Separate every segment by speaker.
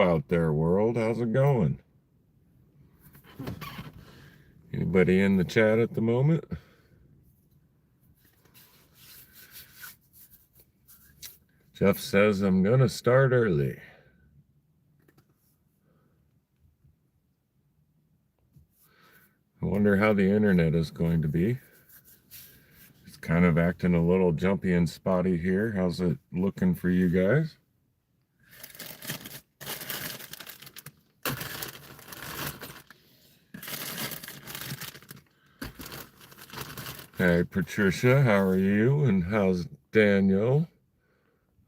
Speaker 1: out there, world? How's it going? Anybody in the chat at the moment? Jeff says I'm gonna start early. I wonder how the internet is going to be. It's kind of acting a little jumpy and spotty here. How's it looking for you guys? Hey, Patricia, how are you? And how's Daniel?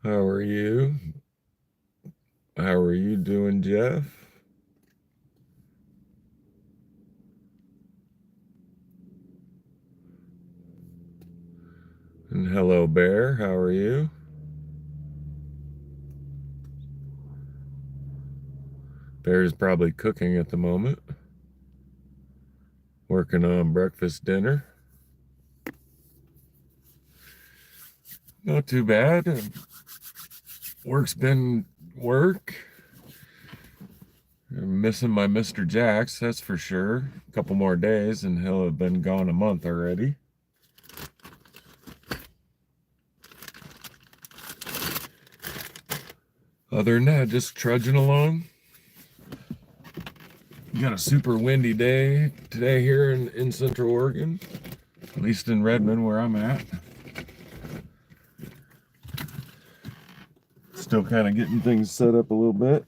Speaker 1: How are you? How are you doing, Jeff? And hello, Bear. How are you? Bear's probably cooking at the moment. Working on breakfast dinner. Not too bad. Work's been work. I'm missing my Mr. Jax, that's for sure. A couple more days and he'll have been gone a month already. Other than that, just trudging along. We got a super windy day today here in Central Oregon, at least in Redmond where I'm at. Still kind of getting things set up a little bit.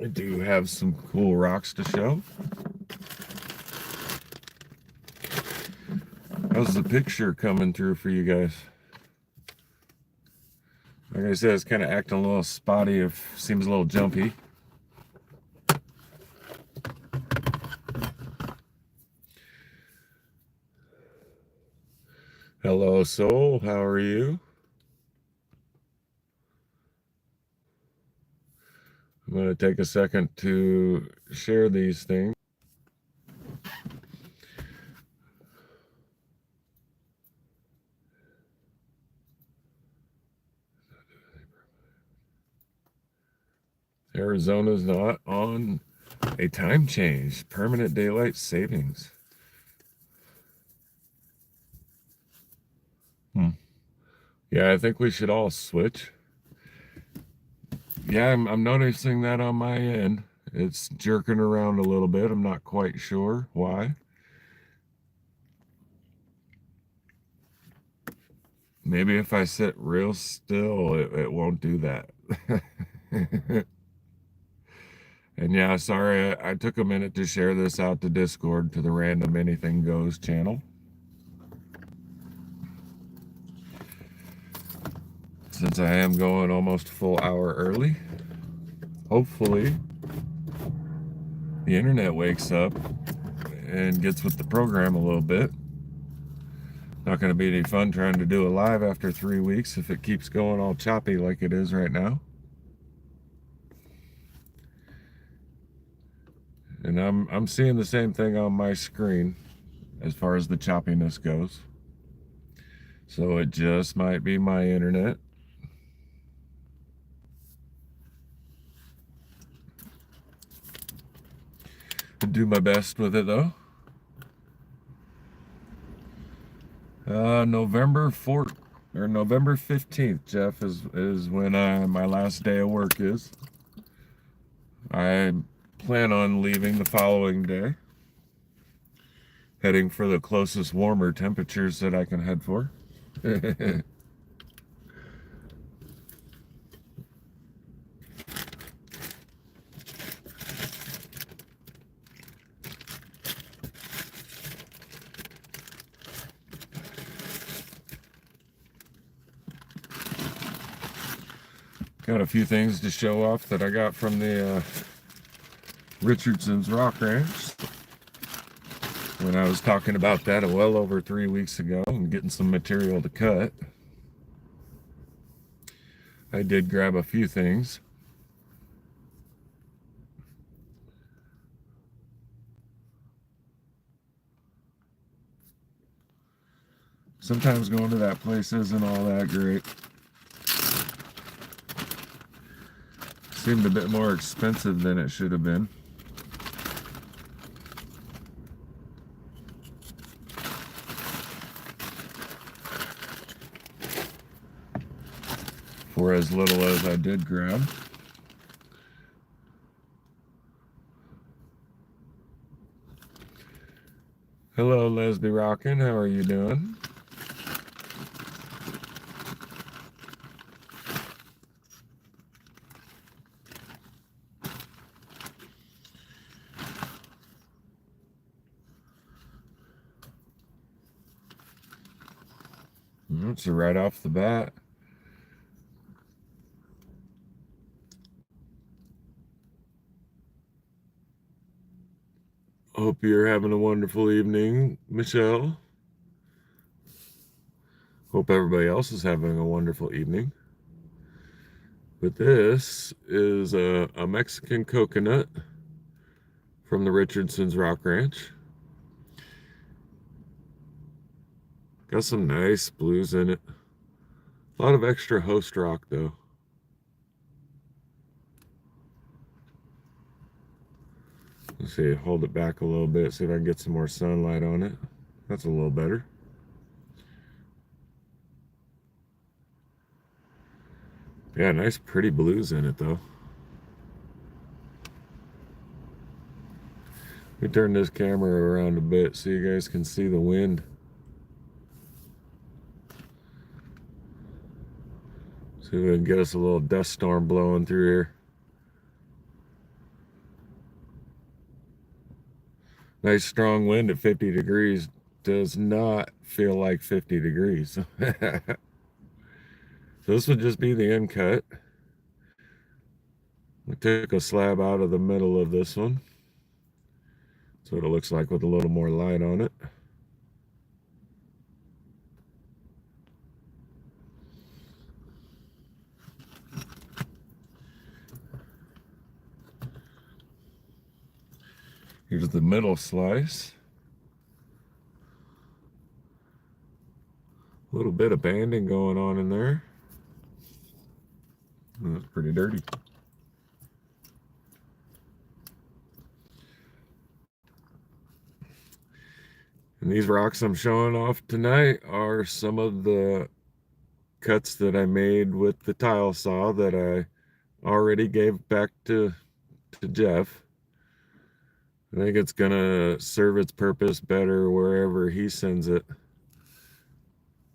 Speaker 1: I do have some cool rocks to show. How's the picture coming through for you guys? Like I said, it's kind of acting a little spotty, seems a little jumpy. Hello, Soul, how are you? I'm going to take a second to share these things. Arizona's not on a time change, permanent daylight savings. Yeah, I think we should all switch. Yeah, I'm noticing that on my end. It's jerking around a little bit. I'm not quite sure why. Maybe if I sit real still, it won't do that. And yeah, sorry, I took a minute to share this out to Discord, to the Random Anything Goes channel. Since I am going almost a full hour early, hopefully the internet wakes up and gets with the program a little bit. Not going to be any fun trying to do a live after 3 weeks if it keeps going all choppy like it is right now. And I'm seeing the same thing on my screen as far as the choppiness goes. So it just might be my internet. I'll do my best with it though. November 4th or November 15th, Jeff, is when my last day of work is. I plan on leaving the following day, heading for the closest warmer temperatures that I can head for. Got a few things to show off that I got from the Richardson's Rock Ranch when I was talking about that well over 3 weeks ago and getting some material to cut. I did grab a few things. Sometimes going to that place isn't all that great. seemed a bit more expensive than it should have been. For as little as I did grab. Hello, Leslie Rockin'. How are you doing? So right off the bat, hope you're having a wonderful evening, Michelle. Hope everybody else is having a wonderful evening. But this is a Mexican coconut from the Richardson's Rock Ranch. Got some nice blues in it. A lot of extra host rock though. Let's see, hold it back a little bit, see if I can get some more sunlight on it. That's a little better. Yeah, nice pretty blues in it though. Let me turn this camera around a bit so you guys can see the wind. See if we can get us a little dust storm blowing through here. Nice strong wind at 50 degrees. Does not feel like 50 degrees. So this would just be the end cut. We took a slab out of the middle of this one. That's what it looks like with a little more light on it. Here's the middle slice. A little bit of banding going on in there. That's pretty dirty. And these rocks I'm showing off tonight are some of the cuts that I made with the tile saw that I already gave back to Jeff. I think it's gonna serve its purpose better wherever he sends it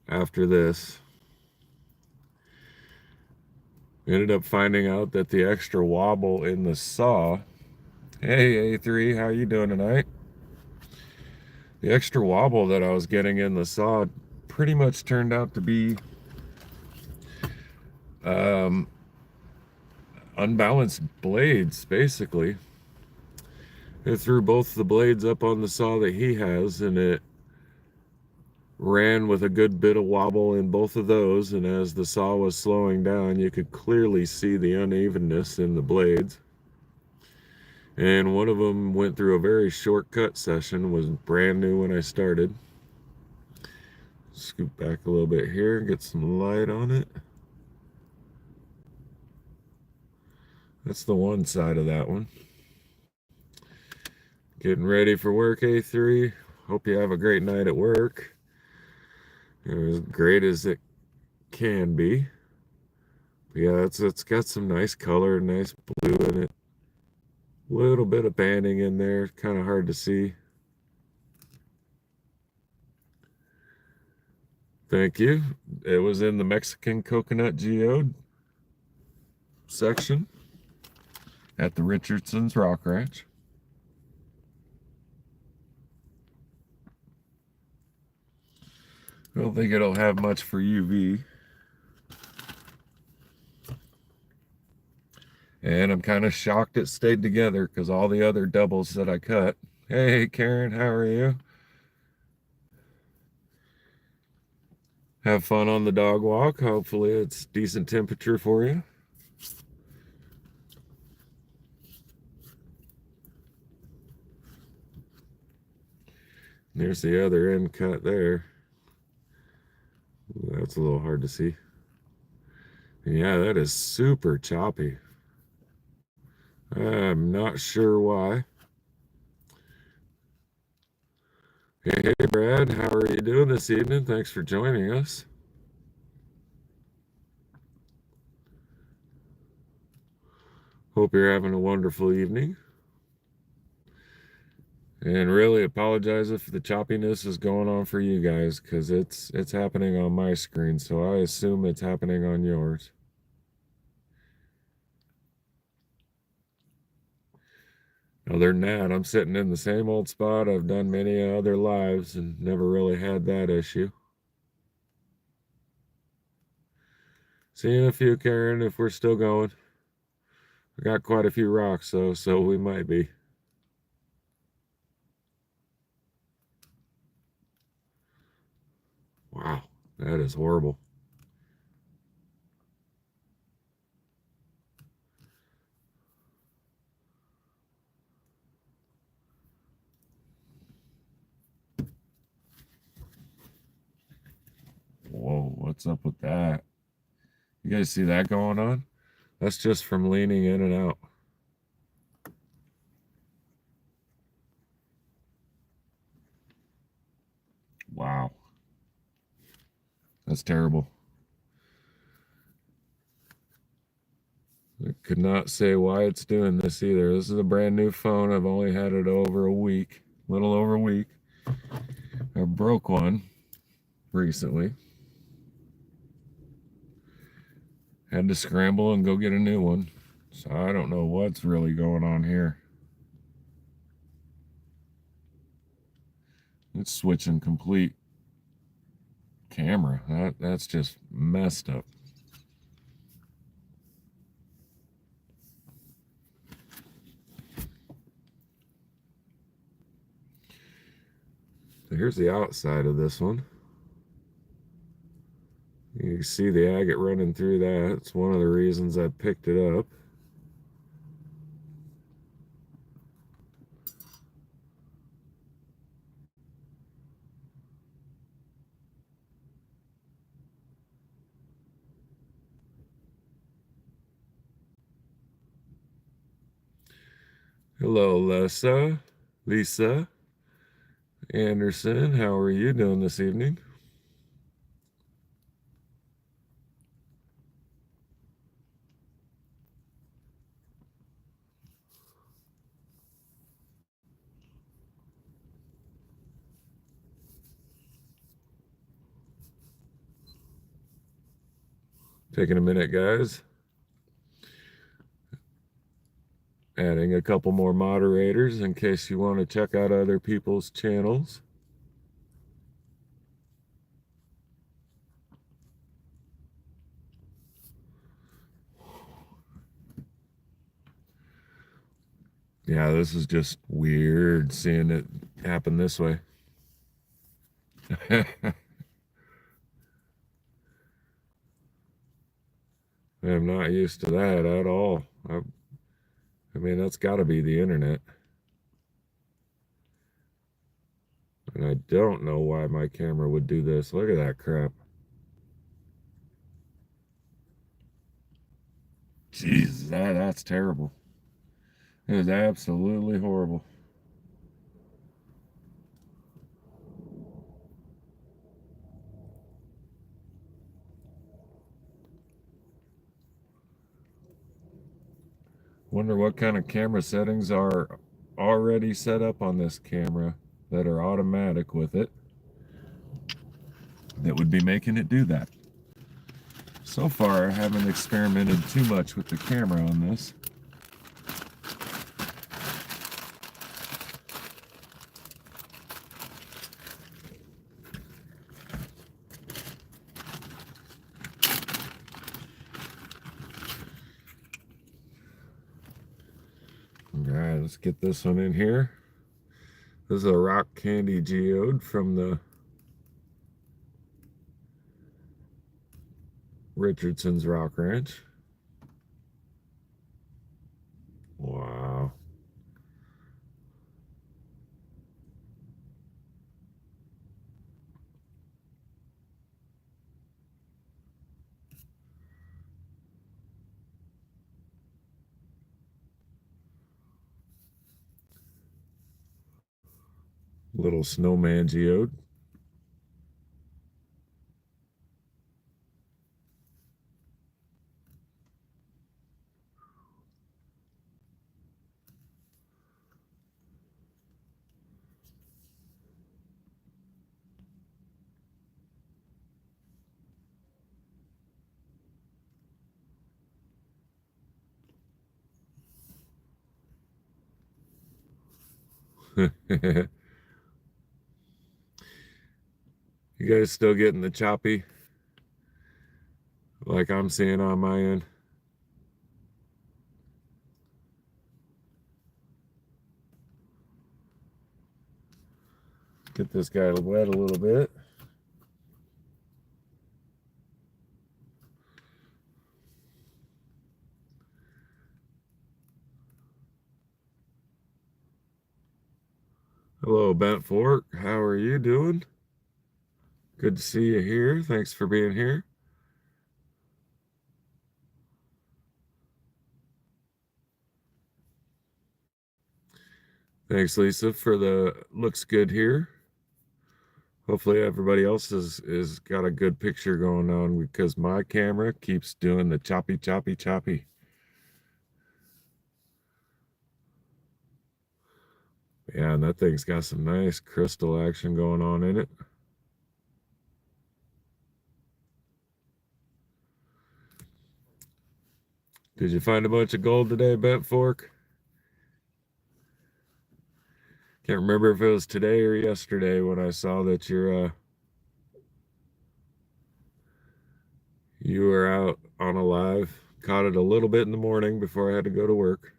Speaker 1: after this. We ended up finding out that the extra wobble in the saw. Hey A3, how you doing tonight? The extra wobble that I was getting in the saw pretty much turned out to be unbalanced blades, basically. It threw both the blades up on the saw that he has, and it ran with a good bit of wobble in both of those, and as the saw was slowing down, you could clearly see the unevenness in the blades. And one of them went through a very short cut session, was brand new when I started. Scoop back a little bit here, get some light on it. That's the one side of that one. Getting ready for work, A3. Hope you have a great night at work. It was as great as it can be. But yeah, it's got some nice color, nice blue in it. Little bit of banding in there, kind of hard to see. Thank you. It was in the Mexican coconut geode section at the Richardson's Rock Ranch. I don't think it'll have much for UV. And I'm kind of shocked it stayed together because all the other doubles that I cut. Hey, Karen, how are you? Have fun on the dog walk. Hopefully it's decent temperature for you. There's the other end cut there. That's a little hard to see. Yeah, that is super choppy. I'm not sure why. Hey, Brad, how are you doing this evening? Thanks for joining us. Hope you're having a wonderful evening. And really apologize if the choppiness is going on for you guys, because it's happening on my screen, so I assume it's happening on yours. Other than that, I'm sitting in the same old spot. I've done many other lives and never really had that issue. Seeing a few, Karen, if we're still going. I got quite a few rocks, though, so we might be. Wow, that is horrible. Whoa, what's up with that? You guys see that going on? That's just from leaning in and out. Wow. That's terrible. I could not say why it's doing this either. This is a brand new phone. I've only had it over a week, a little over a week. I broke one recently. Had to scramble and go get a new one. So I don't know what's really going on here. It's switching complete camera. That's just messed up. So here's the outside of this one. You can see the agate running through that. It's one of the reasons I picked it up. Hello, Lisa Anderson. How are you doing this evening? Taking a minute, guys. Adding a couple more moderators in case you want to check out other people's channels. Yeah, this is just weird seeing it happen this way. I'm not used to that at all. I mean, that's got to be the internet. And I don't know why my camera would do this. Look at that crap. Jesus, that's terrible. It is absolutely horrible. Wonder what kind of camera settings are already set up on this camera that are automatic with it that would be making it do that. So far, I haven't experimented too much with the camera on this. All right, let's get this one in here. This is a rock candy geode from the Richardson's Rock Ranch. Wow. Little snowman geode. You guys still getting the choppy like I'm seeing on my end? Get this guy wet a little bit. Hello, Bent Fork. How are you doing? Good to see you here. Thanks for being here. Thanks, Lisa, for the looks good here. Hopefully everybody else is got a good picture going on because my camera keeps doing the choppy, choppy, choppy. Yeah, and that thing's got some nice crystal action going on in it. Did you find a bunch of gold today, Bent Fork? Can't remember if it was today or yesterday when I saw that you were out on a live. Caught it a little bit in the morning before I had to go to work.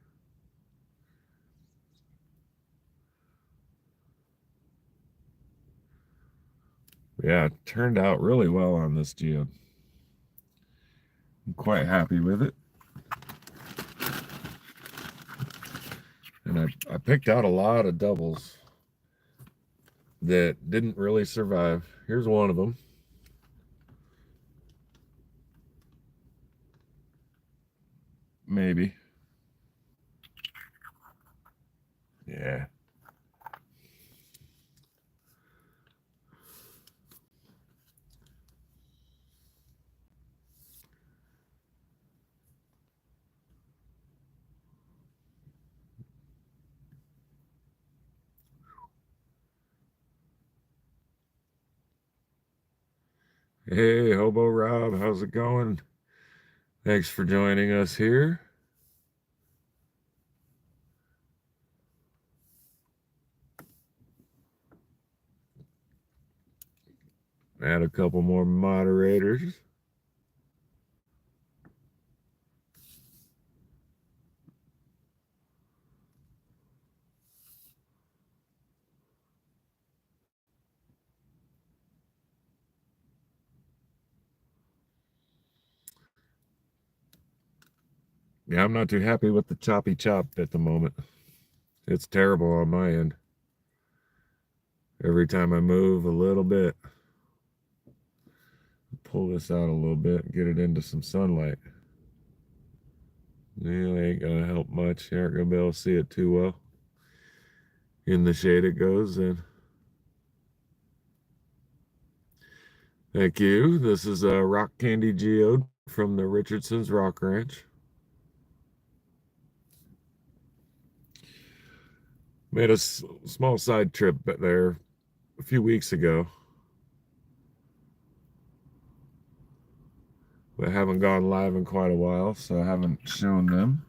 Speaker 1: Yeah, it turned out really well on this geode. I'm quite happy with it. And I picked out a lot of doubles that didn't really survive. Here's one of them. Maybe. Yeah. Hey, Hobo Rob, how's it going? Thanks for joining us here. Add a couple more moderators. Yeah, I'm not too happy with the choppy chop at the moment. It's terrible on my end. Every time I move a little bit, pull this out a little bit, get it into some sunlight. Yeah, ain't gonna help much. You aren't gonna be able to see it too well. In the shade it goes then. Thank you. This is a rock candy geode from the Richardson's Rock Ranch. Made a small side trip there a few weeks ago. But I haven't gone live in quite a while, so I haven't shown them.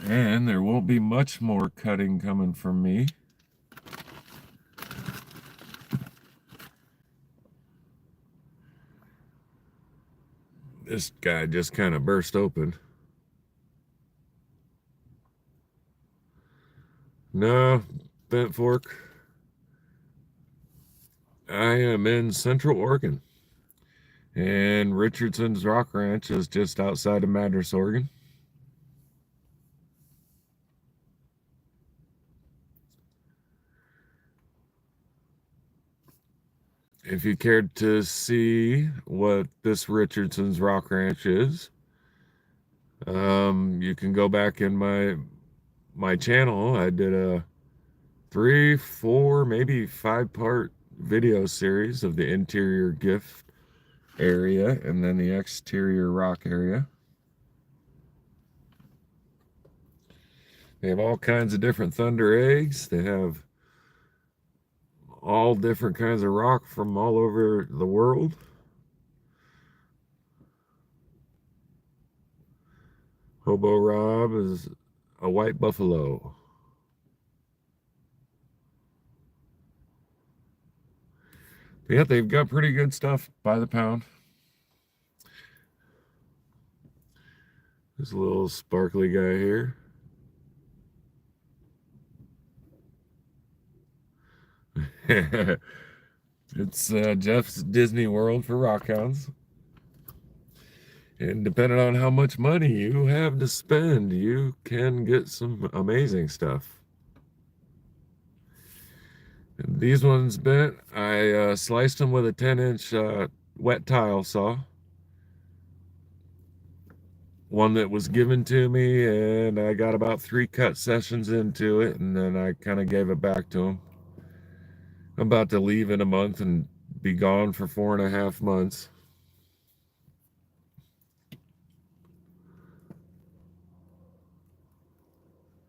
Speaker 1: And there won't be much more cutting coming from me. This guy just kind of burst open. No, Bent Fork. I am in Central Oregon. And Richardson's Rock Ranch is just outside of Madras, Oregon. If you cared to see what this Richardson's Rock Ranch is, You can go back in my channel. I did a 3, 4, maybe 5-part video series of the interior gift area and then the exterior rock area. They have all kinds of different thunder eggs. They have all different kinds of rock from all over the world. Hobo Rob is a white buffalo. But yeah, they've got pretty good stuff by the pound. This little sparkly guy here. It's Jeff's Disney World for rockhounds. And depending on how much money you have to spend, you can get some amazing stuff. And these ones bent, I sliced them with a 10-inch wet tile saw. One that was given to me, and I got about 3 cut sessions into it, and then I kind of gave it back to him. I'm about to leave in a month and be gone for 4.5 months.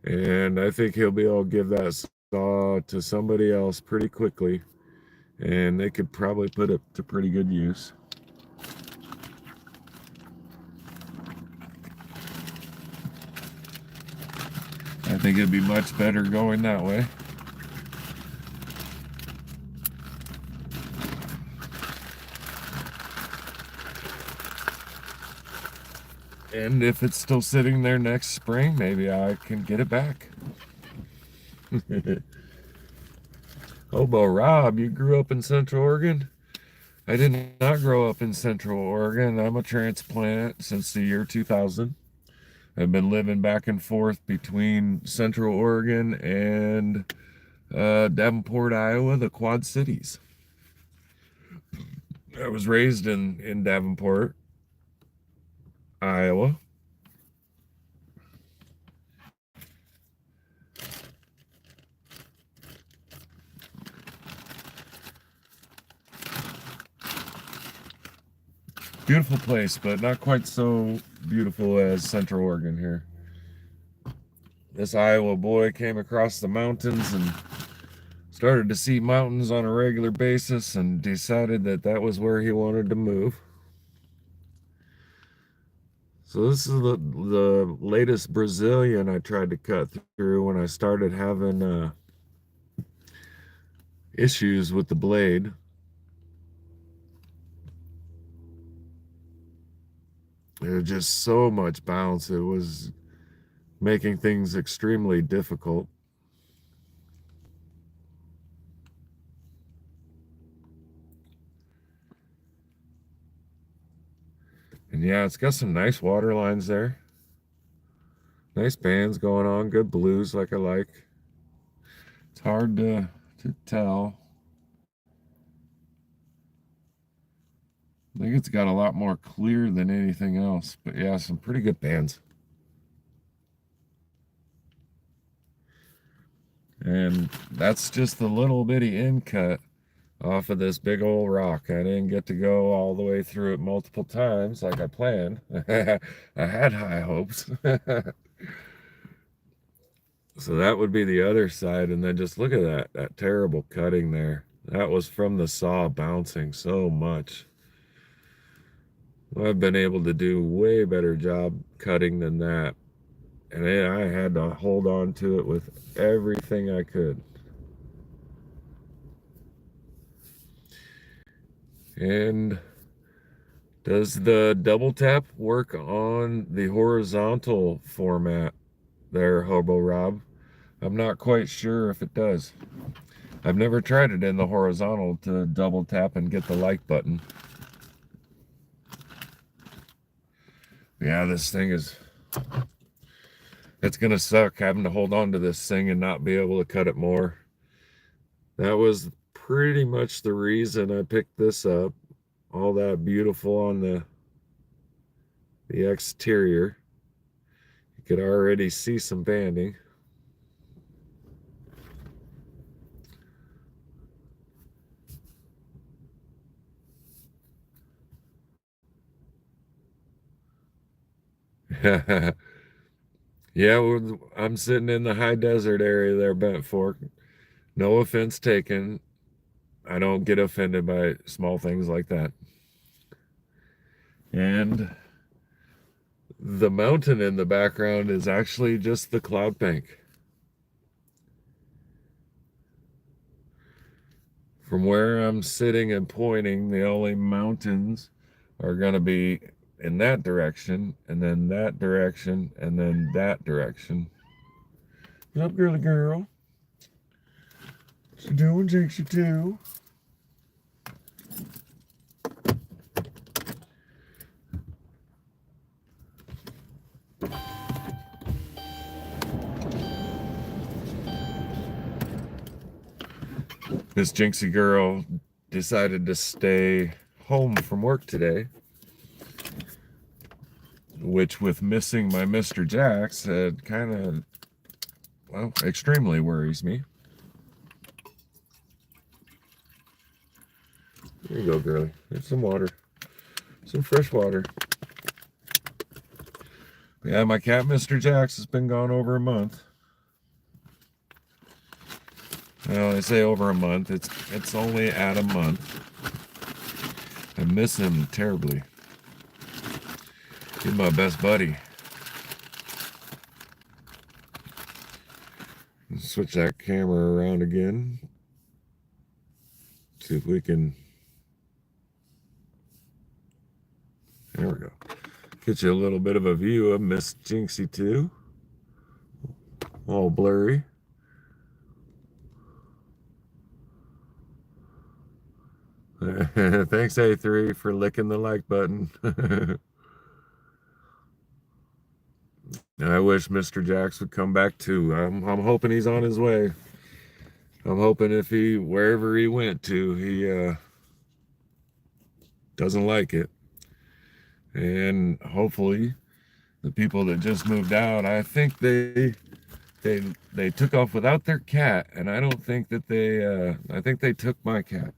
Speaker 1: And I think he'll be able to give that saw to somebody else pretty quickly, and they could probably put it to pretty good use. I think it'd be much better going that way. And if it's still sitting there next spring, maybe I can get it back. Hobo Rob, you grew up in Central Oregon? I did not grow up in Central Oregon. I'm a transplant since the year 2000. I've been living back and forth between Central Oregon and Davenport, Iowa, the Quad Cities. I was raised in Davenport, Iowa. Beautiful place, but not quite so beautiful as Central Oregon here. This Iowa boy came across the mountains and started to see mountains on a regular basis and decided that that was where he wanted to move. So this is the latest Brazilian I tried to cut through when I started having issues with the blade. There was just so much bounce. It was making things extremely difficult. And yeah, it's got some nice water lines there. Nice bands going on, good blues like I like. It's hard to tell. I think it's got a lot more clear than anything else, but yeah, some pretty good bands. And that's just the little bitty end cut off of this big old rock. I didn't get to go all the way through it multiple times like I planned. I had high hopes. So that would be the other side. And then just look at that terrible cutting there. That was from the saw bouncing so much. I've been able to do way better job cutting than that. And I had to hold on to it with everything I could. And does the double tap work on the horizontal format there, Hobo Rob? I'm not quite sure if it does. I've never tried it in the horizontal to double tap and get the like button. Yeah, this thing is, it's gonna suck having to hold on to this thing and not be able to cut it more. That was pretty much the reason I picked this up. All that beautiful on the exterior. You could already see some banding. Yeah, I'm sitting in the high desert area there, Bent Fork. No offense taken. I don't get offended by small things like that. And the mountain in the background is actually just the cloud bank. From where I'm sitting and pointing, the only mountains are going to be in that direction, and then that direction, and then that direction. What's up, girly girl? What you doing, Jinxie too? This Jinxie girl decided to stay home from work today, which with missing my Mr. Jax had kind of, well, extremely worries me. There you go, girly. There's some water. Some fresh water. Yeah, my cat, Mr. Jax, has been gone over a month. Well, I say over a month. It's only at a month. I miss him terribly. He's my best buddy. Let's switch that camera around again. See if we can. There we go. Get you a little bit of a view of Miss Jinxie too. All blurry. Thanks, A3, for licking the like button. I wish Mr. Jax would come back too. I'm hoping he's on his way. I'm hoping if wherever he went to, he doesn't like it. And hopefully the people that just moved out, I think they took off without their cat, and I don't think that I think they took my cat,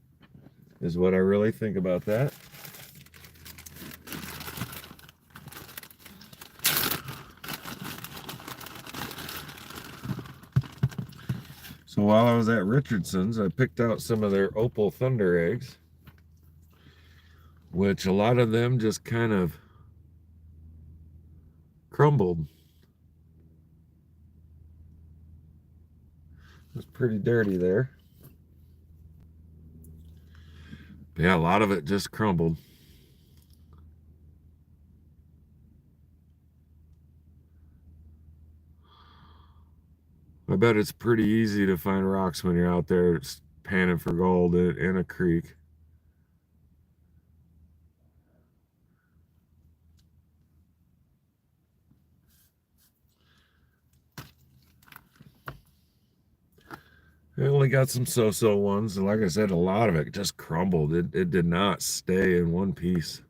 Speaker 1: is what I really think about that. So while I was at Richardson's, I picked out some of their Opal Thunder eggs, which a lot of them just kind of crumbled. It was pretty dirty there. Yeah, a lot of it just crumbled. I bet it's pretty easy to find rocks when you're out there panning for gold in a creek. I only got some so-so ones, and like I said, a lot of it just crumbled. It did not stay in one piece.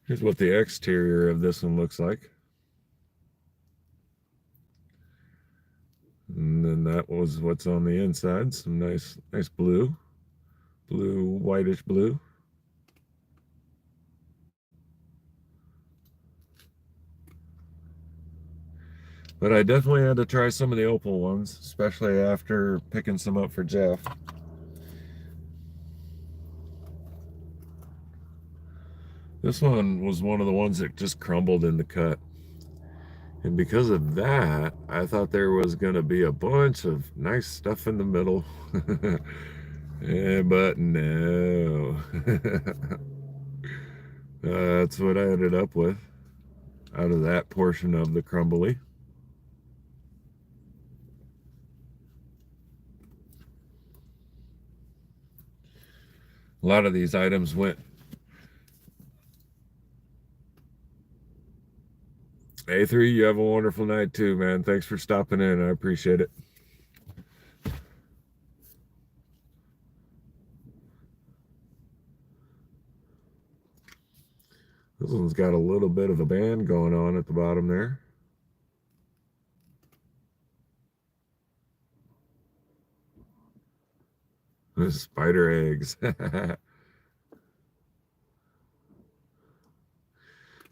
Speaker 1: Here's what the exterior of this one looks like. And then that was what's on the inside. Some nice blue, whitish blue. But I definitely had to try some of the opal ones, especially after picking some up for Jeff. This one was one of the ones that just crumbled in the cut. And because of that, I thought there was going to be a bunch of nice stuff in the middle. Yeah, but no. That's what I ended up with out of that portion of the crumbly. A lot of these items went. A3, you have a wonderful night too, man. Thanks for stopping in. I appreciate it. This one's got a little bit of a band going on at the bottom there. There's spider eggs.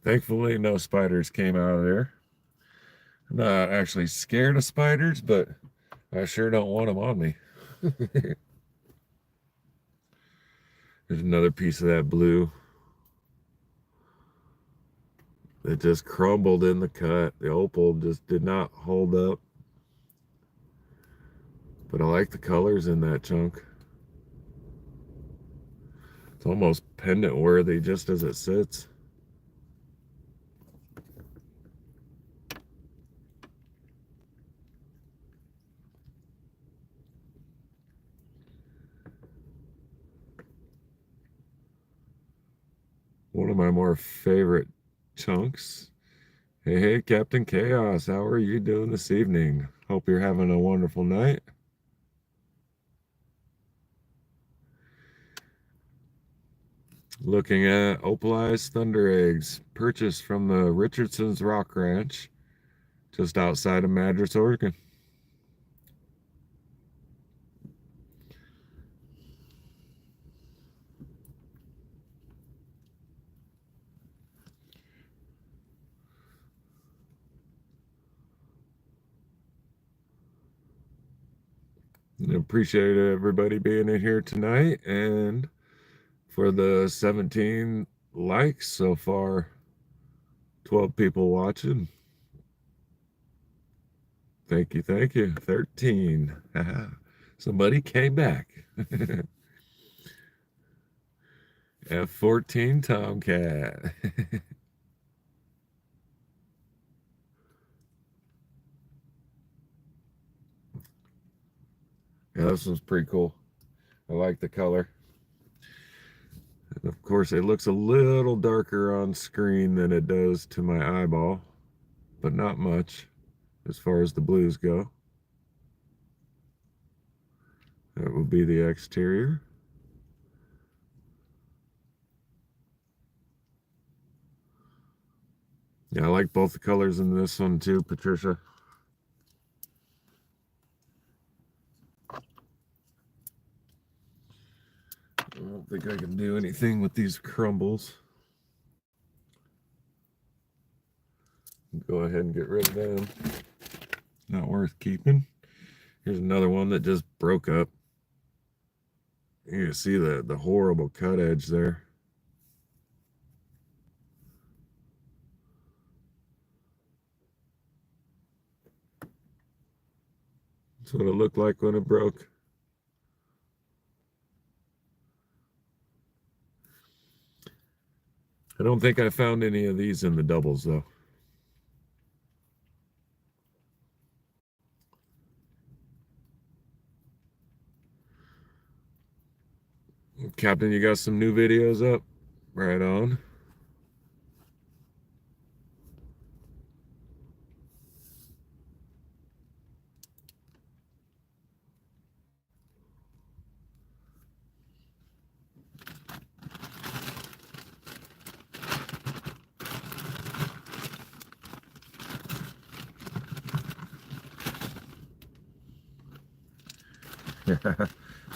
Speaker 1: Thankfully, no spiders came out of there. I'm not actually scared of spiders, but I sure don't want them on me. There's another piece of that blue that just crumbled in the cut. The opal just did not hold up. But I like the colors in that chunk. It's almost pendant worthy just as it sits. One of my more favorite chunks. Hey, Captain Chaos, how are you doing this evening? Hope you're having a wonderful night. Looking at opalized thunder eggs purchased from the Richardson's Rock Ranch just outside of Madras, Oregon. I appreciate everybody being in here tonight, and for the 17 likes so far, 12 people watching. Thank you, thank you. 13. Somebody came back. F14 Tomcat. Yeah, this one's pretty cool. I like the color. And of course, it looks a little darker on screen than it does to my eyeball, but not much as far as the blues go. That will be the exterior. Yeah, I like both the colors in this one too, Patricia. I don't think I can do anything with these crumbles. Go ahead and get rid of them. Not worth keeping. Here's another one that just broke up. You can see the horrible cut edge there. That's what it looked like when it broke. I don't think I found any of these in the doubles though. Captain, you got some new videos up? Right on.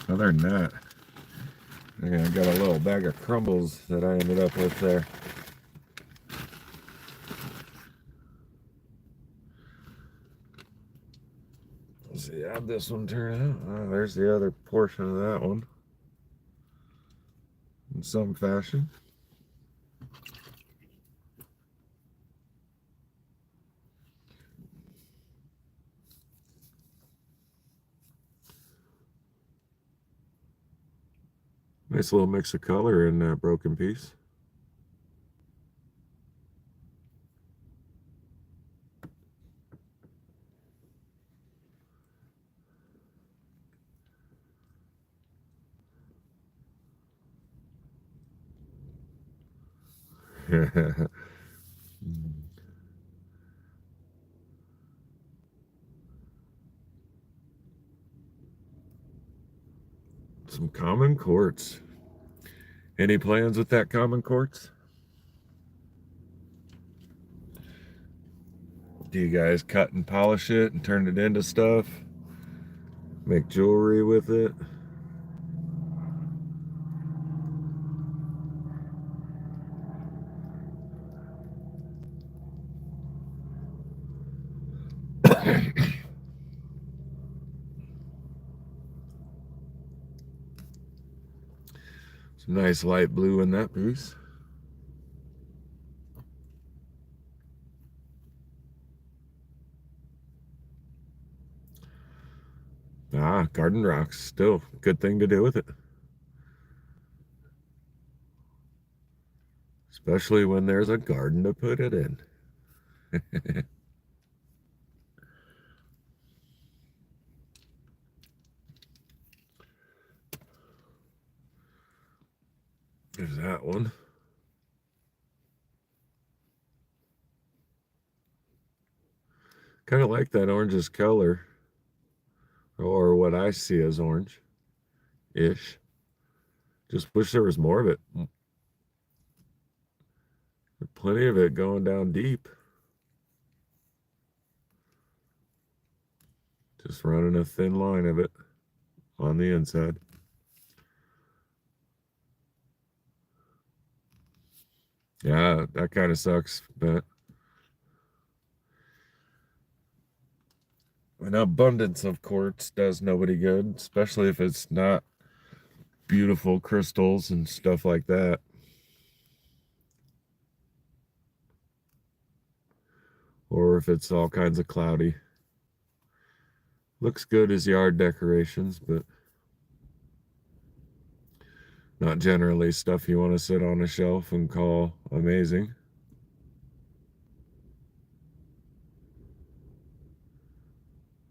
Speaker 1: Other than that, I got a little bag of crumbles that I ended up with there. Let's see how'd this one turn out. Oh, there's the other portion of that one in some fashion. Nice little mix of color in that broken piece. Some common quartz. Any plans with that common quartz? Do you guys cut and polish it and turn it into stuff? Make jewelry with it? Some nice light blue in that piece. Garden rocks, still good thing to do with it. Especially when there's a garden to put it in. There's that one. Kind of like that orangish color, or what I see as orange-ish. Just wish there was more of it. Plenty of it going down deep. Just running a thin line of it on the inside. Yeah, that kind of sucks, but an abundance of quartz does nobody good, especially if it's not beautiful crystals and stuff like that. Or if it's all kinds of cloudy. Looks good as yard decorations, but not generally stuff you want to sit on a shelf and call amazing.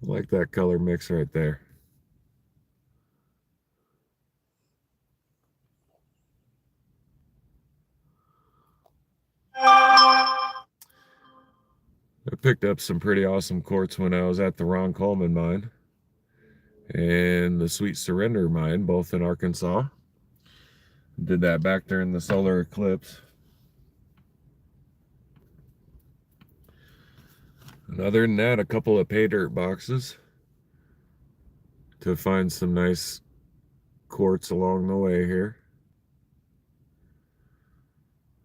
Speaker 1: I like that color mix right there. I picked up some pretty awesome quartz when I was at the Ron Coleman mine and the Sweet Surrender mine, both in Arkansas. Did that back during the solar eclipse. And other than that, a couple of pay dirt boxes to find some nice quartz along the way here.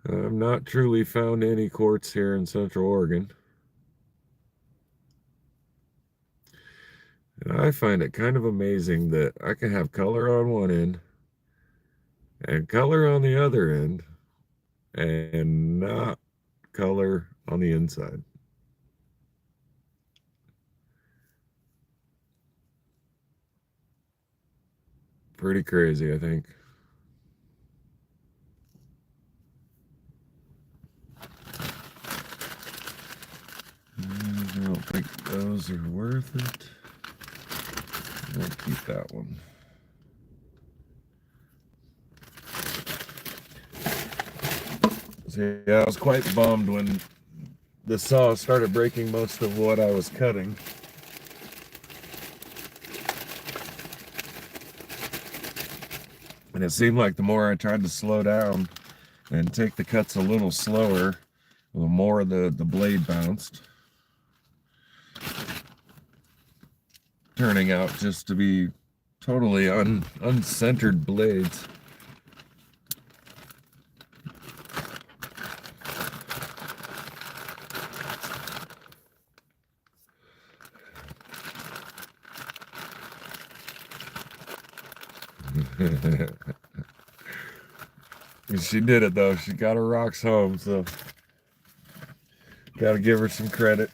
Speaker 1: I've not truly found any quartz here in Central Oregon. And I find it kind of amazing that I can have color on one end and color on the other end and not color on the inside. Pretty crazy, I think. I don't think those are worth it. I'll keep that one. So yeah, I was quite bummed when the saw started breaking most of what I was cutting. And it seemed like the more I tried to slow down and take the cuts a little slower, the more the blade bounced. Turning out just to be totally uncentered blades. She did it though. She got her rocks home, so gotta give her some credit.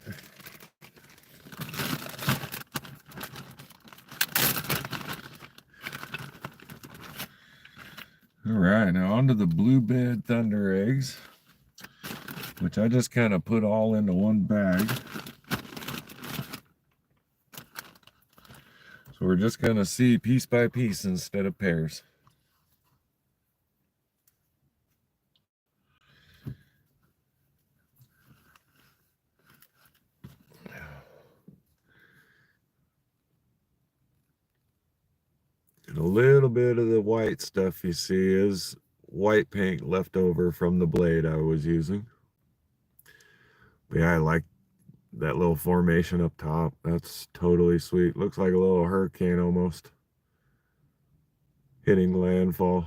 Speaker 1: All right, now onto the blue bed thunder eggs, which I just kind of put all into one bag. So we're just gonna see piece by piece instead of pairs. A little bit of the white stuff you see is white paint left over from the blade I was using. But yeah, I like that little formation up top. That's totally sweet. Looks like a little hurricane almost hitting landfall.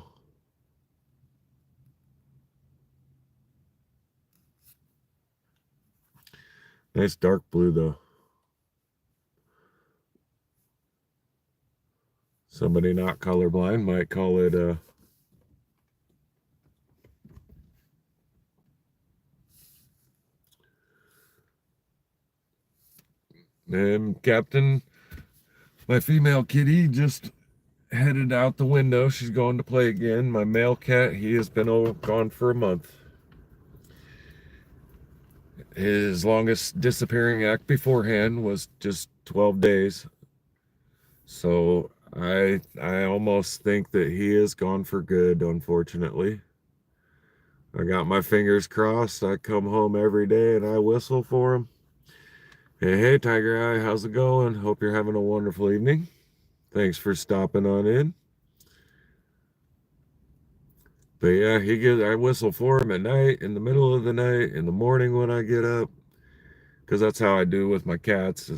Speaker 1: Nice dark blue though. Somebody not colorblind might call it Captain, my female kitty just headed out the window. She's going to play again. My male cat, he has been gone for a month. His longest disappearing act beforehand was just 12 days. So I almost think that he is gone for good, unfortunately. I got my fingers crossed. I come home every day and I whistle for him. Hey, Tiger Eye, how's it going? Hope you're having a wonderful evening. Thanks for stopping on in. But yeah, I whistle for him at night, in the middle of the night, in the morning when I get up. Because that's how I do with my cats.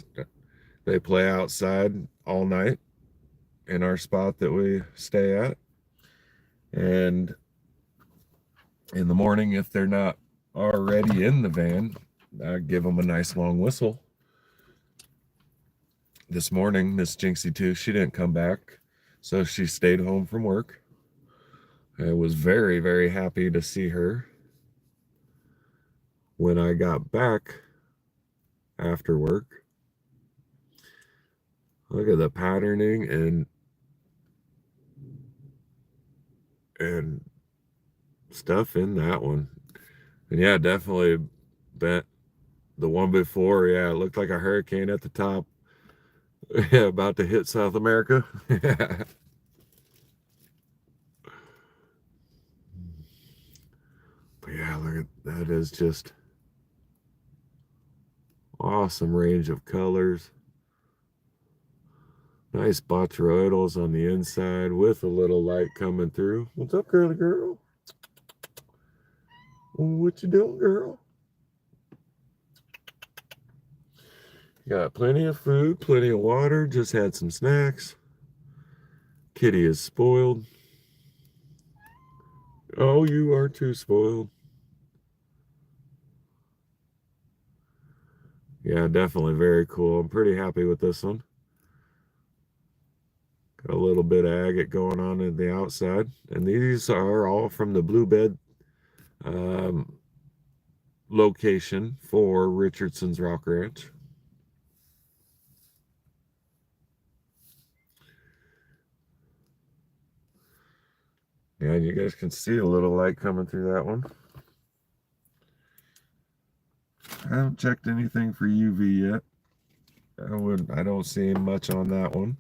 Speaker 1: They play outside all night in our spot that we stay at. And in the morning, if they're not already in the van, I give them a nice long whistle. This morning, Miss Jinxie 2, she didn't come back. So she stayed home from work. I was very, very happy to see her. When I got back after work, look at the patterning and stuff in that one. And yeah, definitely bet the one before, yeah, it looked like a hurricane at the top. Yeah, about to hit South America. But yeah, look at that, is just awesome range of colors. Nice botryoidals on the inside with a little light coming through. What's up, girly girl? What you doing, girl? Got plenty of food, plenty of water, just had some snacks. Kitty is spoiled. Oh, you are too spoiled. Yeah, definitely very cool. I'm pretty happy with this one. Got a little bit of agate going on in the outside. And these are all from the Blue Bed location for Richardson's Rock Ranch. Yeah, and you guys can see a little light coming through that one. I haven't checked anything for UV yet. I don't see much on that one.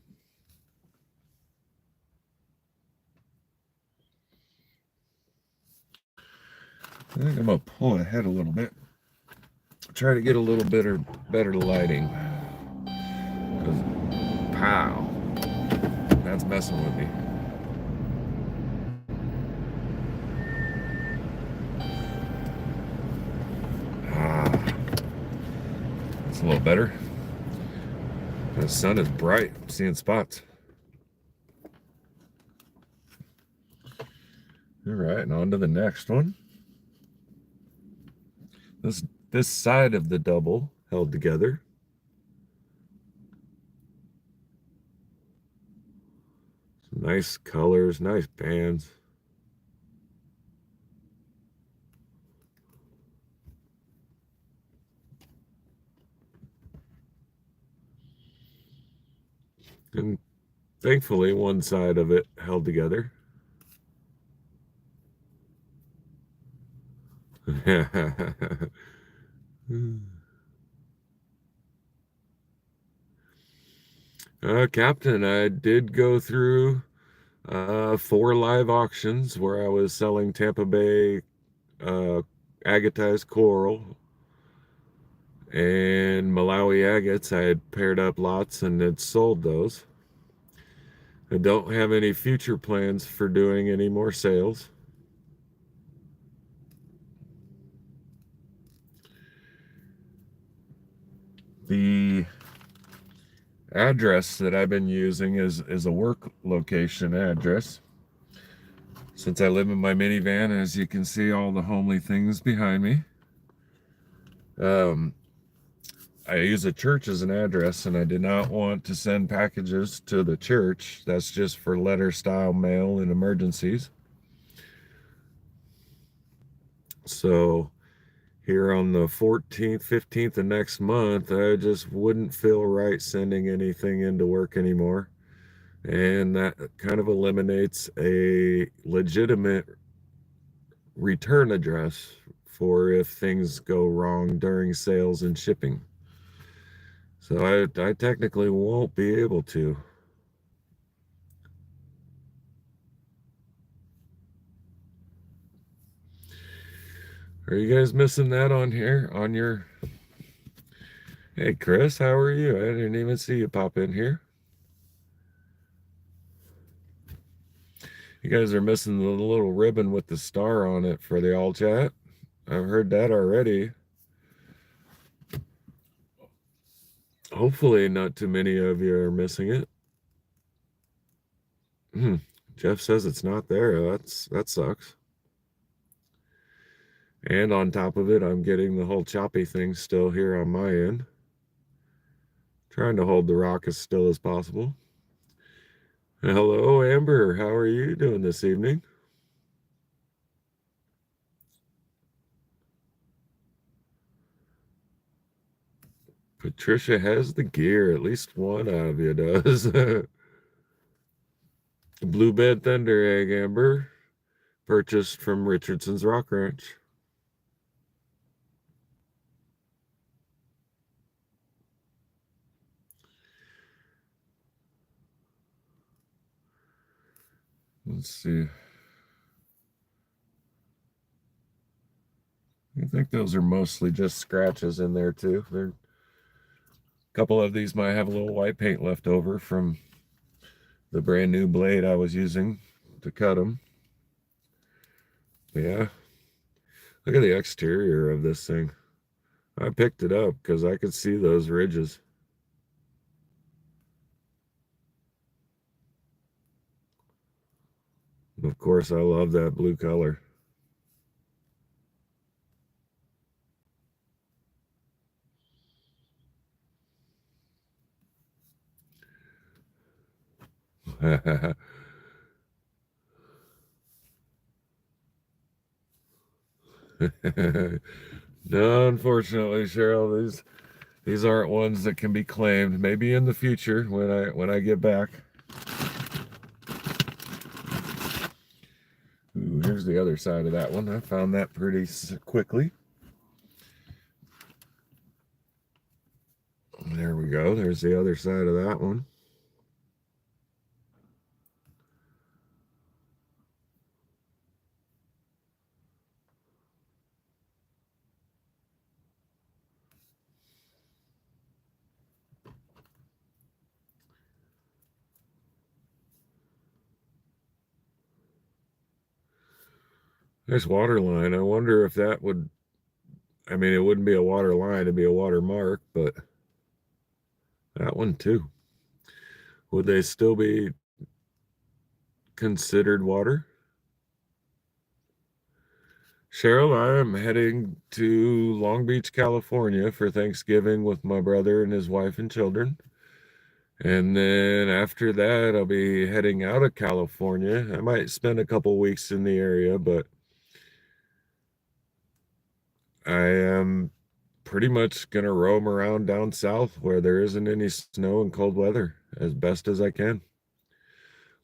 Speaker 1: I think I'm gonna pull ahead a little bit. Try to get a little better lighting. Pow. That's messing with me. It's a little better. The sun is bright. I'm seeing spots. All right, and on to the next one. This side of the double held together. Some nice colors, nice bands. And thankfully, one side of it held together. Captain, I did go through 4 live auctions where I was selling Tampa Bay agatized coral and Malawi agates. I had paired up lots and had sold those. I don't have any future plans for doing any more sales. The address that I've been using is a work location address. Since I live in my minivan, as you can see all the homely things behind me, I use a church as an address, and I did not want to send packages to the church. That's just for letter style mail in emergencies. So here on the 14th, 15th of next month, I just wouldn't feel right sending anything into work anymore. And that kind of eliminates a legitimate return address for if things go wrong during sales and shipping. So I technically won't be able to. Are you guys missing that on here? On your... Hey, Chris, how are you? I didn't even see you pop in here. You guys are missing the little ribbon with the star on it for the all chat. I've heard that already. Hopefully not too many of you are missing it. Jeff says it's not there. That sucks. And on top of it, I'm getting the whole choppy thing still here on my end. Trying to hold the rock as still as possible. Hello, Amber. How are you doing this evening? Patricia has the gear. At least one of you does. Blue Bed Thunder Egg, Amber. Purchased from Richardson's Rock Ranch. Let's see. I think those are mostly just scratches in there too. A couple of these might have a little white paint left over from the brand new blade I was using to cut them. Yeah. Look at the exterior of this thing. I picked it up because I could see those ridges. Of course, I love that blue color. No, unfortunately, Cheryl, these aren't ones that can be claimed. Maybe in the future when I get back. Ooh, here's the other side of that one. I found that pretty quickly. There we go. There's the other side of that one. Nice water line. I wonder if that would, I mean, it wouldn't be a water line, it'd be a watermark, but that one too. Would they still be considered water? Cheryl, I am heading to Long Beach, California for Thanksgiving with my brother and his wife and children. And then after that, I'll be heading out of California. I might spend a couple weeks in the area, but I am pretty much going to roam around down south where there isn't any snow and cold weather as best as I can.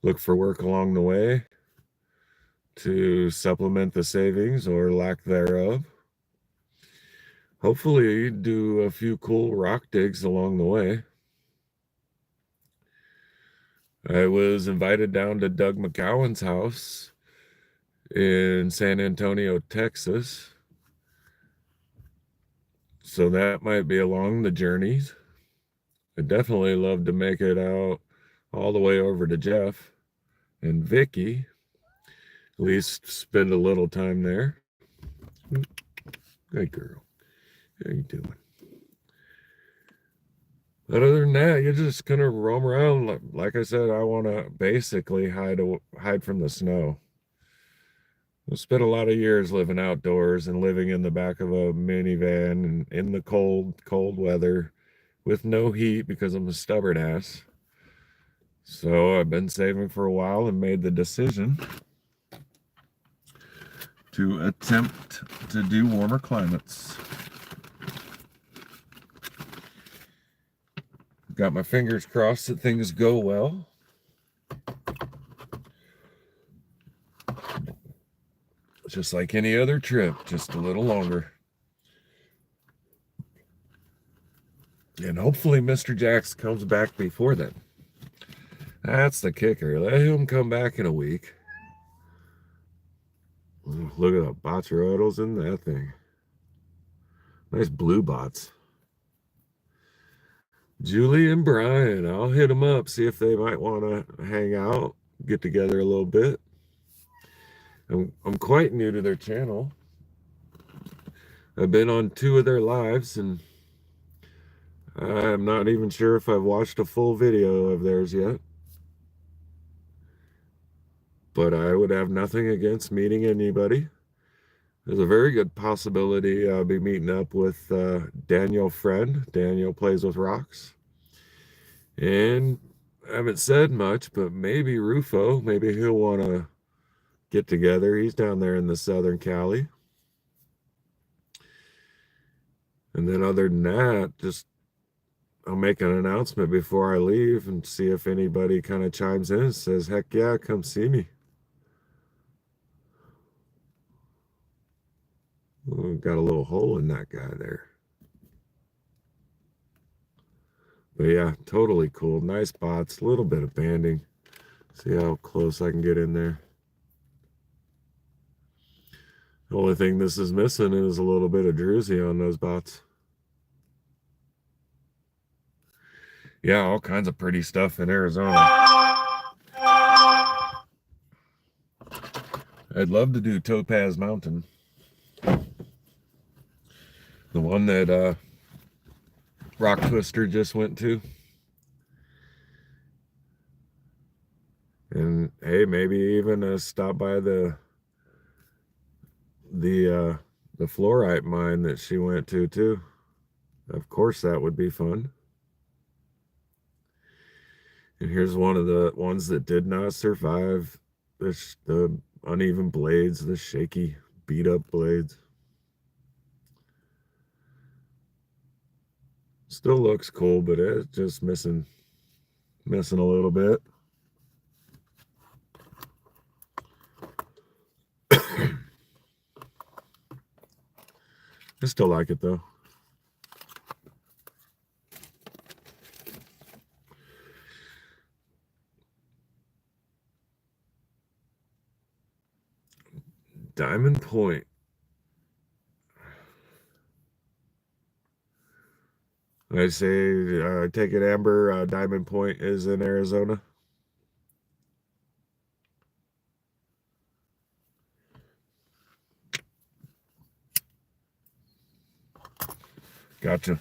Speaker 1: Look for work along the way to supplement the savings or lack thereof. Hopefully, do a few cool rock digs along the way. I was invited down to Doug McCowan's house in San Antonio, Texas. So that might be along the journeys. I'd definitely love to make it out all the way over to Jeff and Vicky. At least spend a little time there. Good girl. How you doing? But other than that, you're just gonna roam around. Like I said, I want to basically hide from the snow. I spent a lot of years living outdoors and living in the back of a minivan and in the cold weather with no heat because I'm a stubborn ass. So I've been saving for a while and made the decision to attempt to do warmer climates. Got my fingers crossed that things go well. Just like any other trip, just a little longer. And hopefully Mr. Jax comes back before then. That's the kicker. Let him come back in a week. Look at the bots in that thing. Nice blue bots. Julie and Brian, I'll hit them up, see if they might want to hang out, get together a little bit. I'm quite new to their channel. I've been on 2 of their lives, and I'm not even sure if I've watched a full video of theirs yet. But I would have nothing against meeting anybody. There's a very good possibility I'll be meeting up with Daniel Friend. Daniel plays with rocks. And I haven't said much, but maybe Rufo, maybe he'll want to get together. He's down there in the Southern Cali. And then other than that, just I'll make an announcement before I leave and see if anybody kind of chimes in and says, heck yeah, come see me. Oh, got a little hole in that guy there. But yeah, totally cool. Nice bots, a little bit of banding. See how close I can get in there. The only thing this is missing is a little bit of druzy on those bots. Yeah, all kinds of pretty stuff in Arizona. I'd love to do Topaz Mountain. The one that Rock Twister just went to. And hey, maybe even stop by the fluorite mine that she went to too. Of course, that would be fun. And here's one of the ones that did not survive the uneven blades, the shaky, beat up blades. Still looks cool, but it's just missing a little bit. I still like it though. Diamond Point. I say, take it, Amber. Diamond Point is in Arizona. Gotcha.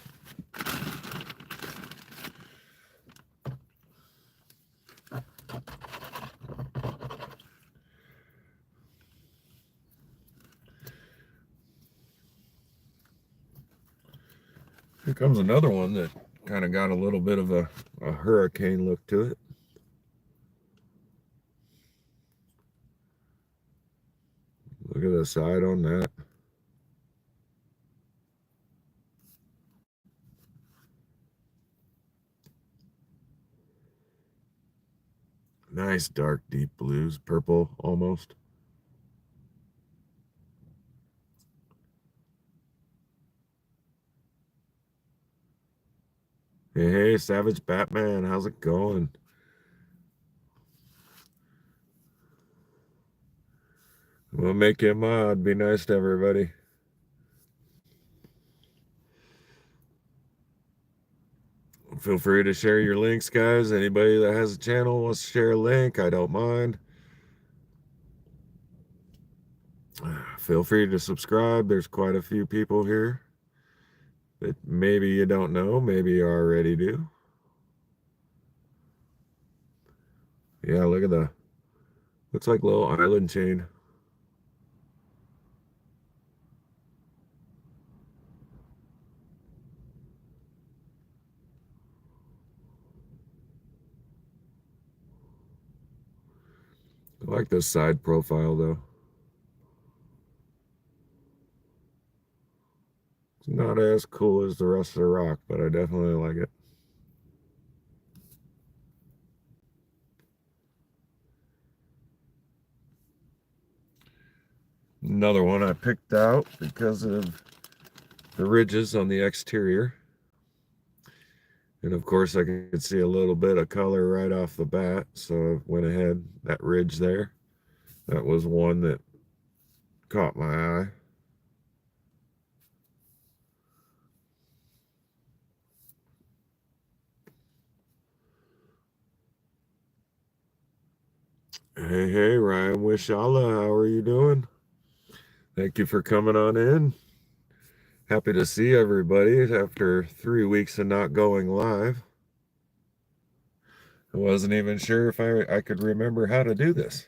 Speaker 1: Here comes another one that kind of got a little bit of a hurricane look to it. Look at the side on that. Nice dark deep blues, purple almost. Hey, Savage Batman, how's it going? We'll make you a mod. Be nice to everybody. Feel free to share your links, guys. Anybody that has a channel wants to share a link, I don't mind. Feel free to subscribe. There's quite a few people here that maybe you don't know, maybe you already do. Yeah, look at the, looks like a little island chain. I like this side profile though. It's not as cool as the rest of the rock, but I definitely like it. Another one I picked out because of the ridges on the exterior. And of course I could see a little bit of color right off the bat, so I went ahead. That ridge there, that was one that caught my eye. Hey, Ryan Wishala, how are you doing? Thank you for coming on in. Happy to see everybody after 3 weeks of not going live. I wasn't even sure if I could remember how to do this.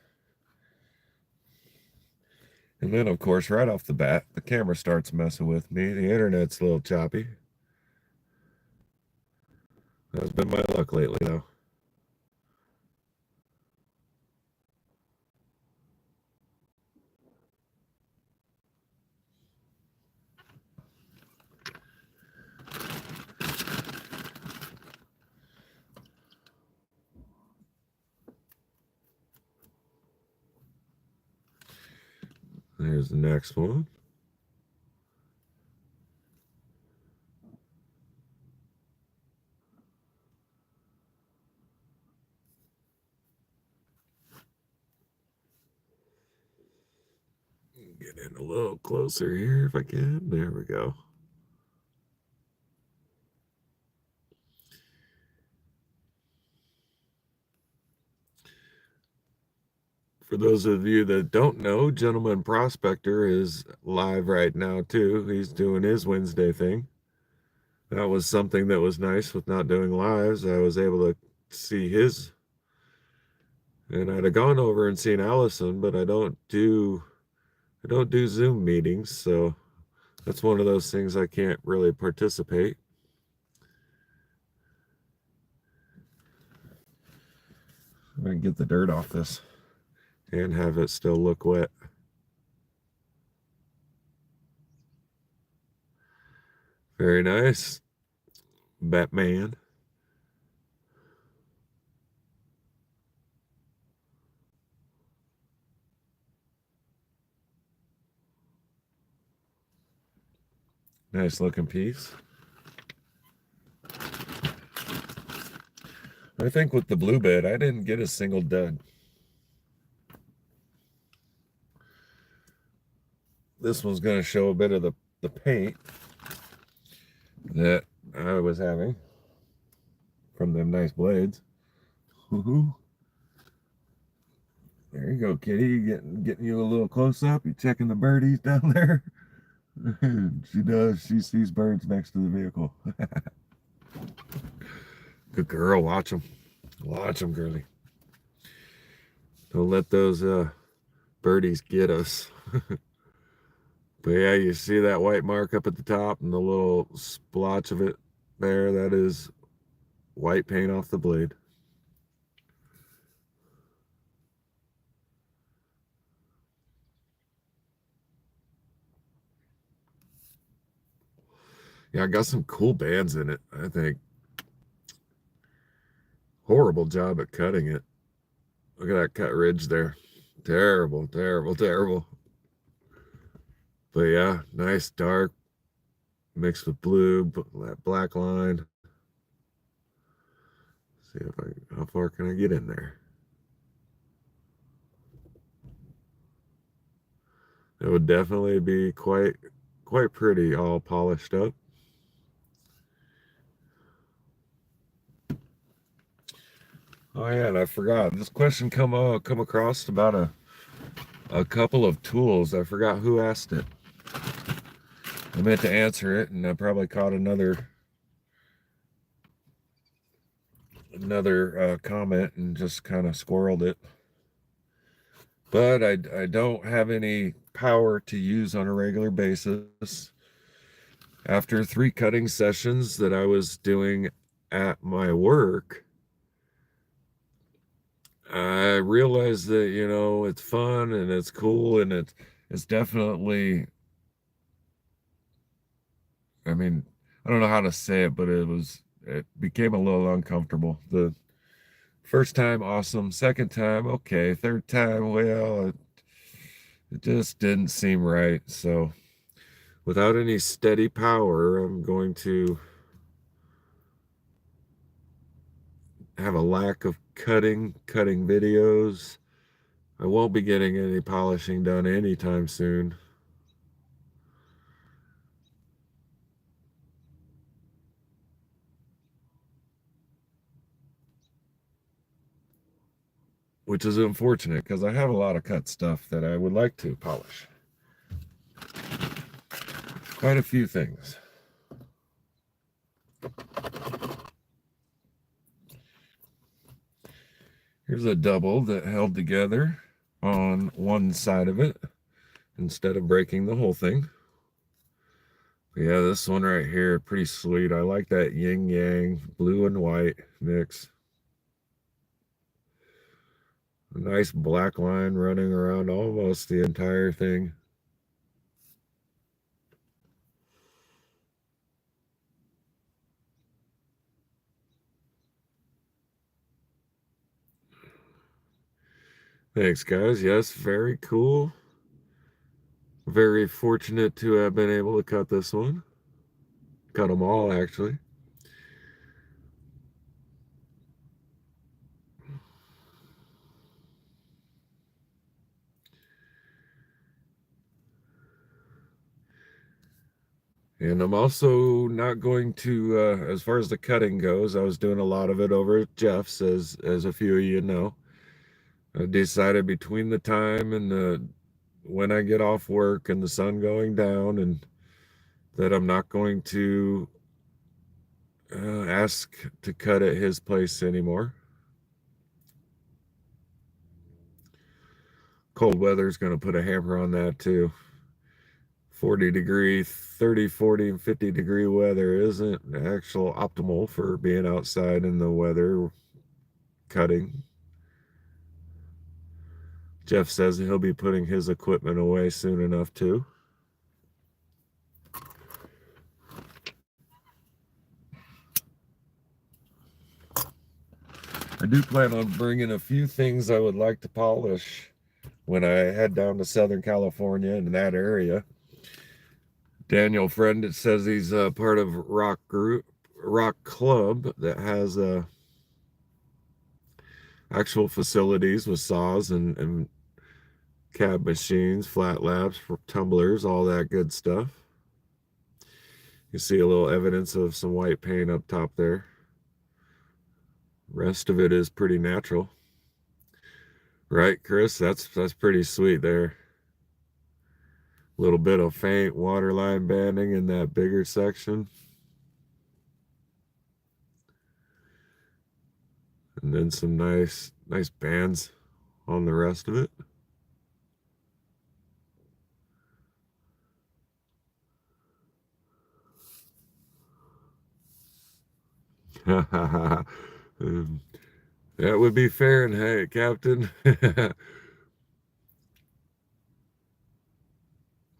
Speaker 1: And then, of course, right off the bat, the camera starts messing with me. The internet's a little choppy. That's been my luck lately, though. There's the next one. Get in a little closer here if I can. There we go. For those of you that don't know, Gentleman Prospector is live right now too. He's doing his Wednesday thing. That was something that was nice with not doing lives. I was able to see his, and I'd have gone over and seen Allison, but I don't do Zoom meetings, so that's one of those things I can't really participate. I'm gonna get the dirt off this and have it still look wet. Very nice. Batman. Nice looking piece. I think with the blue bed, I didn't get a single dud. This one's going to show a bit of the paint that I was having from them nice blades. Woohoo. There you go, kitty. Getting you a little close up. You checking the birdies down there? She does. She sees birds next to the vehicle. Good girl. Watch them. Watch them, girly. Don't let those birdies get us. But yeah, you see that white mark up at the top and the little splotch of it there? That is white paint off the blade. Yeah, I got some cool bands in it, I think. Horrible job at cutting it. Look at that cut ridge there. Terrible, terrible, terrible. But yeah, nice dark mixed with blue, that black line. See if how far can I get in there? It would definitely be quite pretty all polished up. Oh yeah, and I forgot. This question come across about a couple of tools. I forgot who asked it. I meant to answer it, and I probably caught another comment and just kind of squirreled it. But I don't have any power to use on a regular basis. After 3 cutting sessions that I was doing at my work, I realized that, it's fun and it's cool and it's definitely, I mean, I don't know how to say it, but it became a little uncomfortable. The first time, awesome. Second time, okay. Third time, well, it just didn't seem right. So without any steady power, I'm going to have a lack of cutting videos. I won't be getting any polishing done anytime soon. Which is unfortunate because I have a lot of cut stuff that I would like to polish. Quite a few things. Here's a double that held together on one side of it instead of breaking the whole thing. But yeah, this one right here, pretty sweet. I like that yin yang, blue and white mix. A nice black line running around almost the entire thing. Thanks, guys. Yes, very cool. Very fortunate to have been able to cut this one. Cut them all, actually. And I'm also not going to, as far as the cutting goes, I was doing a lot of it over at Jeff's, as a few of you know. I decided between the time and the when I get off work and the sun going down, and that I'm not going to ask to cut at his place anymore. Cold weather is going to put a hamper on that too. 40-degree, 30, 40, and 50-degree weather isn't actual optimal for being outside in the weather cutting. Jeff says he'll be putting his equipment away soon enough too. I do plan on bringing a few things I would like to polish when I head down to Southern California in that area. Daniel friend, it says he's part of rock club that has actual facilities with saws and cab machines, flat laps, tumblers, all that good stuff. You see a little evidence of some white paint up top there. Rest of it is pretty natural. Right, Chris? That's pretty sweet there. A little bit of faint waterline banding in that bigger section. And then some nice bands on the rest of it. That would be Fahrenheit, Captain.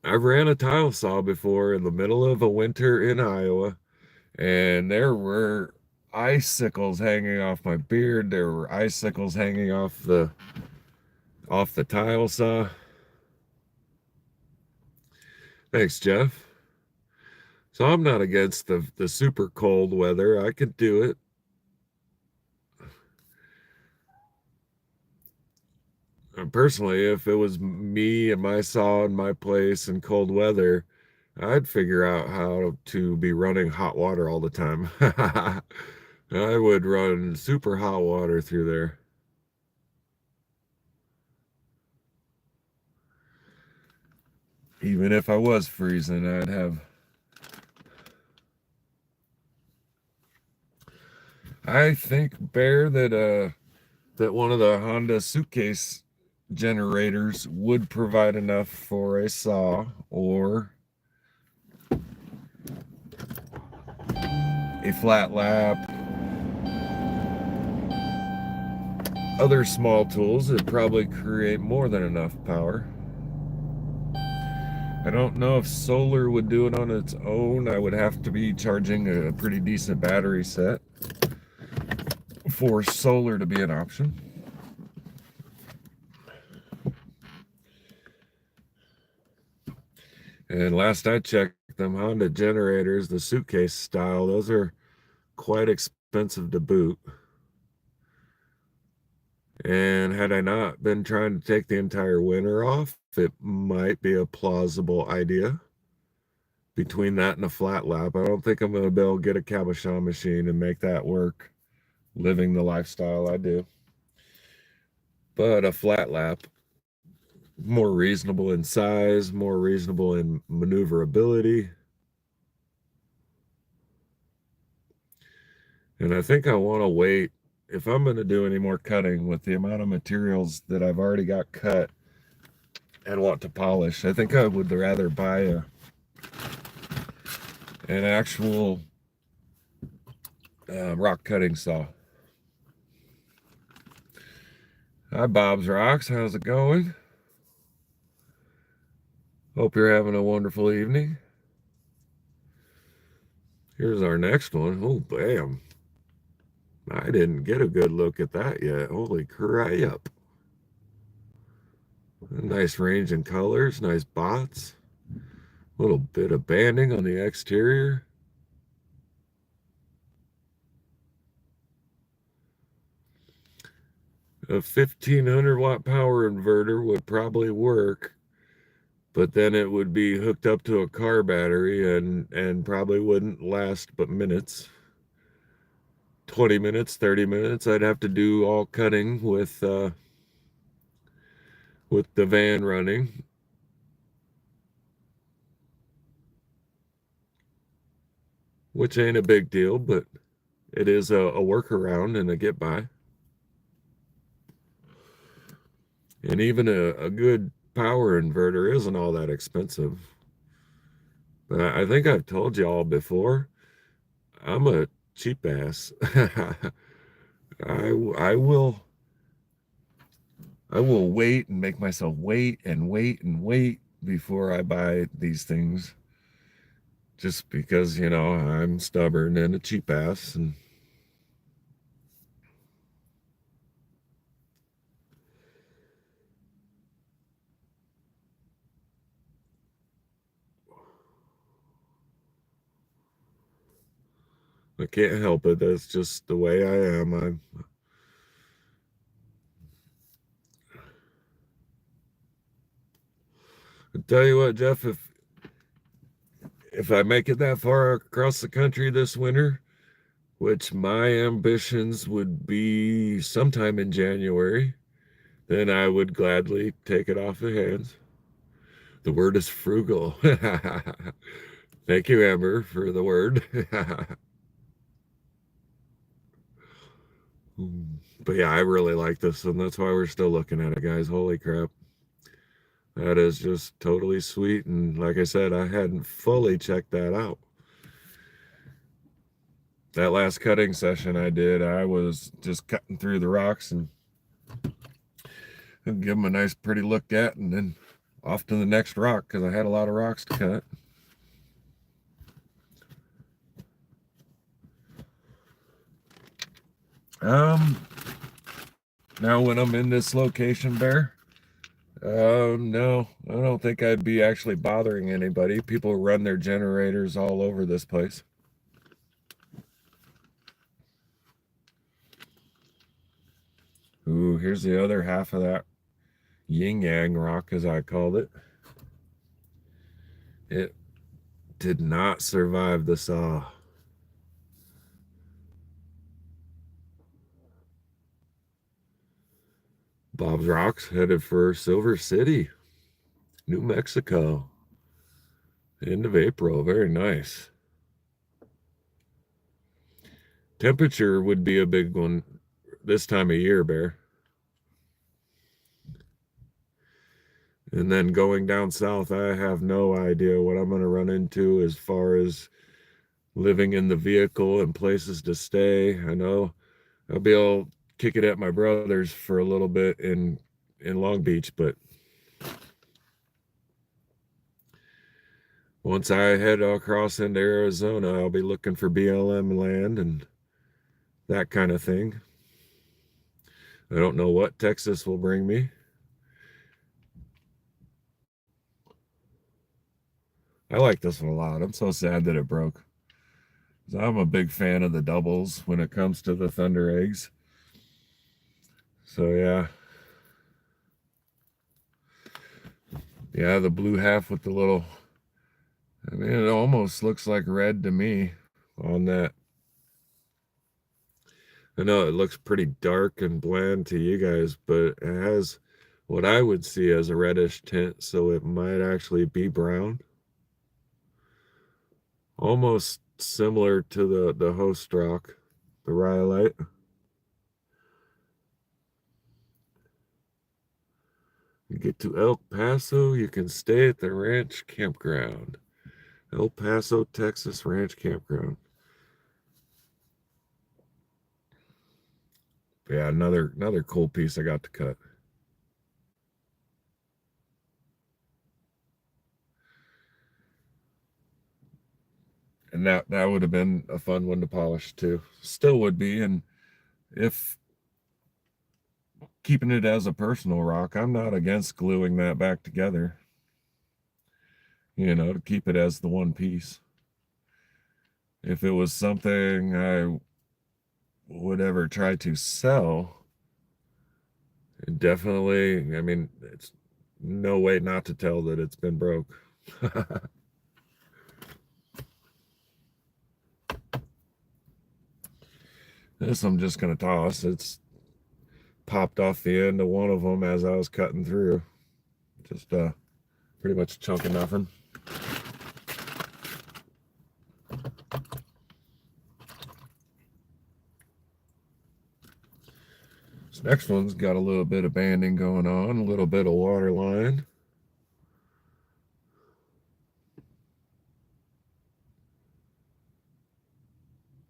Speaker 1: I've ran a tile saw before in the middle of a winter in Iowa, and there were icicles hanging off my beard. There were icicles hanging off the tile saw. Thanks, Jeff. So I'm not against the super cold weather. I could do it. Personally, if it was me and my saw in my place in cold weather, I'd figure out how to be running hot water all the time. I would run super hot water through there. Even if I was freezing, I'd have... I think, Bear, that one of the Honda suitcase generators would provide enough for a saw or a flat lap. Other small tools that probably create more than enough power. I don't know if solar would do it on its own. I would have to be charging a pretty decent battery set for solar to be an option. And last I checked, them Honda generators, the suitcase style, those are quite expensive to boot. And had I not been trying to take the entire winter off, it might be a plausible idea. Between that and a flat lap, I don't think I'm going to be able to get a cabochon machine and make that work living the lifestyle I do. But a flat lap, more reasonable in size, more reasonable in maneuverability. And I think I want to wait, if I'm going to do any more cutting with the amount of materials that I've already got cut and want to polish, I think I would rather buy an actual rock cutting saw. Hi, Bob's Rocks. How's it going? Hope you're having a wonderful evening. Here's our next one. Oh, bam. I didn't get a good look at that yet. Holy crap. A nice range in colors, nice bots. A little bit of banding on the exterior. A 1500 watt power inverter would probably work, but then it would be hooked up to a car battery and probably wouldn't last but minutes. 20 minutes, 30 minutes. I'd have to do all cutting with the van running. Which ain't a big deal, but it is a workaround and a get by. And even a good power inverter isn't all that expensive. But I think I've told you all before, I'm a cheap ass. I will wait and make myself wait and wait and wait before I buy these things. Just because, I'm stubborn and a cheap ass, and I can't help it. That's just the way I am. I tell you what, Jeff, if I make it that far across the country this winter, which my ambitions would be sometime in January, then I would gladly take it off the hands. The word is frugal. Thank you, Amber, for the word. But yeah, I really like this, and that's why we're still looking at it, guys. Holy crap. That is just totally sweet. And like I said, I hadn't fully checked that out. That last cutting session I did, I was just cutting through the rocks and give them a nice pretty look at, and then off to the next rock because I had a lot of rocks to cut. Now when I'm in this location, Bear, no, I don't think I'd be actually bothering anybody. People run their generators all over this place. Ooh, here's the other half of that yin yang rock, as I called it. It did not survive the saw. Bob's Rocks headed for Silver City, New Mexico. End of April. Very nice. Temperature would be a big one this time of year, Bear. And then going down south, I have no idea what I'm going to run into as far as living in the vehicle and places to stay. I know I'll be able to kick it at my brother's for a little bit in Long Beach, but once I head across into Arizona, I'll be looking for BLM land and that kind of thing. I don't know what Texas will bring me. I like this one a lot. I'm so sad that it broke. I'm a big fan of the doubles when it comes to the Thunder eggs. So yeah. Yeah, the blue half with the little, I mean, it almost looks like red to me on that. I know it looks pretty dark and bland to you guys, but it has what I would see as a reddish tint, so it might actually be brown. Almost similar to the host rock, the rhyolite. You get to El Paso, you can stay at the ranch campground. El Paso, Texas Ranch Campground. Yeah, another cool piece I got to cut. And that would have been a fun one to polish too. Still would be, and if keeping it as a personal rock, I'm not against gluing that back together. You know, to keep it as the one piece. If it was something I would ever try to sell, definitely, I mean, it's no way not to tell that it's been broke. This I'm just going to toss. It's popped off the end of one of them as I was cutting through. Just pretty much a chunk of nothing. This next one's got a little bit of banding going on, a little bit of water line.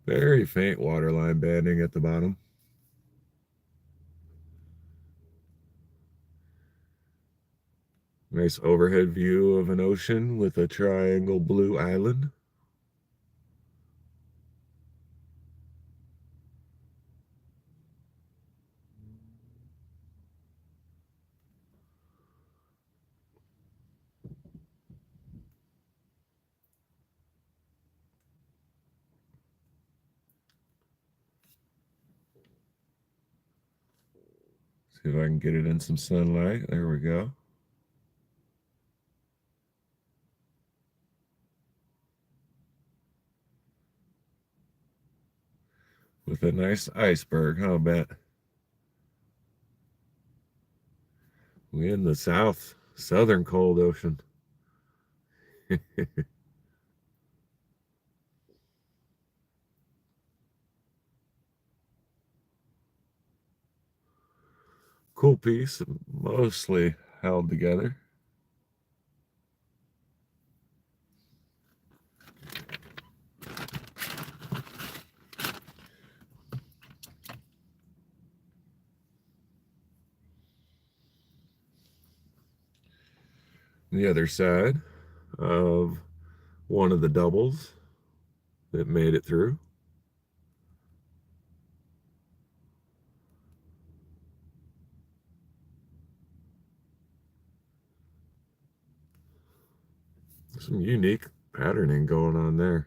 Speaker 1: Very faint waterline banding at the bottom. Nice overhead view of an ocean with a triangle blue island. See if I can get it in some sunlight. There we go. With a nice iceberg, huh, Bet? We in the southern cold ocean. Cool piece, mostly held together. The other side of one of the doubles that made it through. Some unique patterning going on there.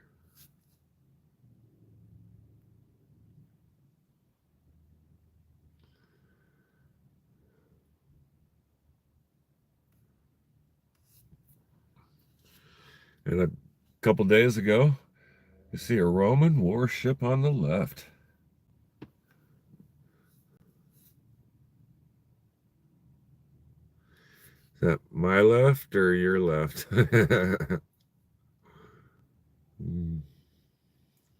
Speaker 1: And a couple days ago, you see a Roman warship on the left. that my left or your left?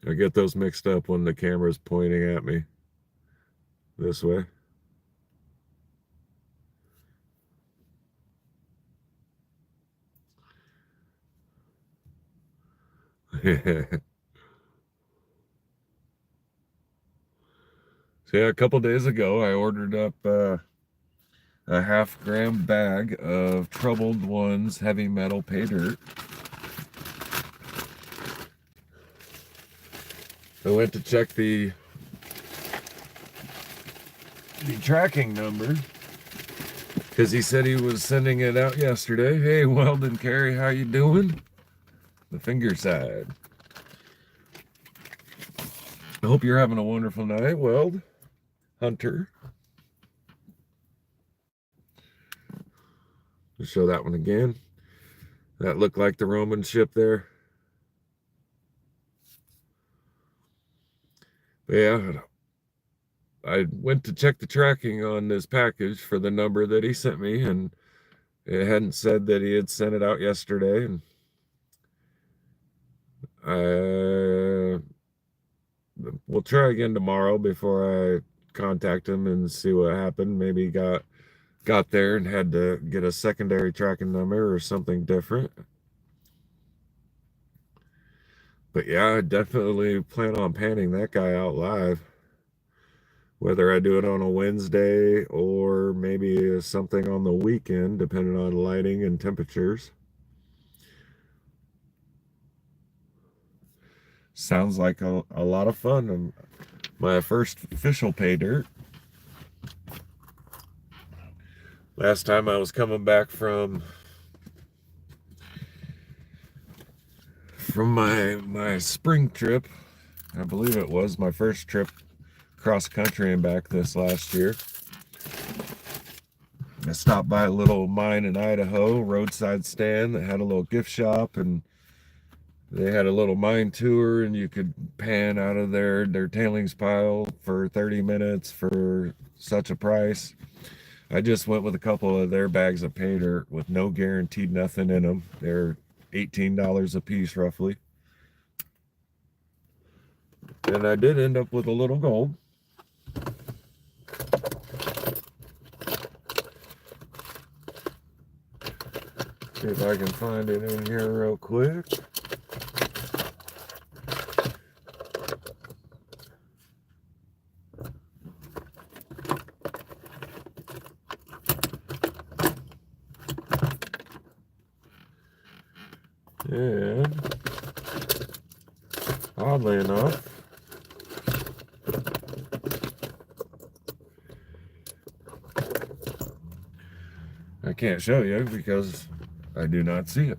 Speaker 1: I get those mixed up when the camera's pointing at me this way. So yeah, a couple days ago, I ordered up a half-gram bag of Troubled Ones heavy metal pay dirt. I went to check the tracking number because he said he was sending it out yesterday. Hey, Weldon Carey, how you doing? The finger side. I hope you're having a wonderful night, Weld. Hunter. Let's show that one again. That looked like the Roman ship there. But yeah, I went to check the tracking on this package for the number that he sent me, and it hadn't said that he had sent it out yesterday. And we'll try again tomorrow before I contact him and see what happened. Maybe he got there and had to get a secondary tracking number or something different. But yeah, I definitely plan on panning that guy out live. Whether I do it on a Wednesday or maybe something on the weekend, depending on lighting and temperatures. Sounds like a lot of fun. My first official pay dirt. Last time I was coming back from my spring trip. I believe it was my first trip cross country and back this last year. I stopped by a little mine in Idaho, roadside stand that had a little gift shop, and they had a little mine tour, and you could pan out of their tailings pile for 30 minutes for such a price. I just went with a couple of their bags of pay dirt with no guaranteed nothing in them. They're $18 a piece roughly. And I did end up with a little gold. See if I can find it in here real quick. And oddly enough, I can't show you because I do not see it.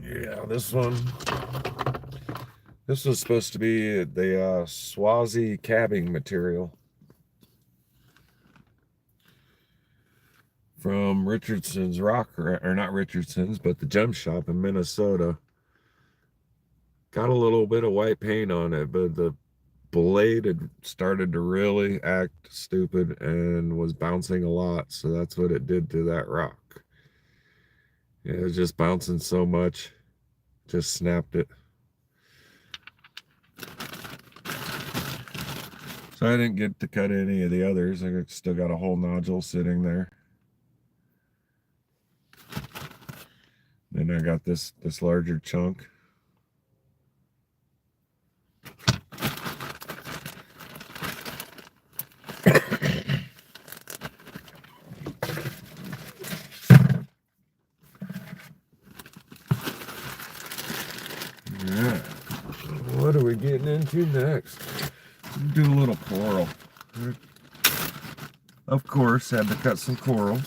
Speaker 1: Yeah, this was supposed to be the Swazi cabbing material from Richardson's Rock, or not Richardson's, but the gem shop in Minnesota. Got a little bit of white paint on it, but the blade had started to really act stupid and was bouncing a lot, so that's what it did to that rock. It was just bouncing so much, just snapped it. So I didn't get to cut any of the others. I still got a whole nodule sitting there. Then I got this larger chunk. Yeah. What are we getting into next? Do a little coral. Of course, had to cut some coral.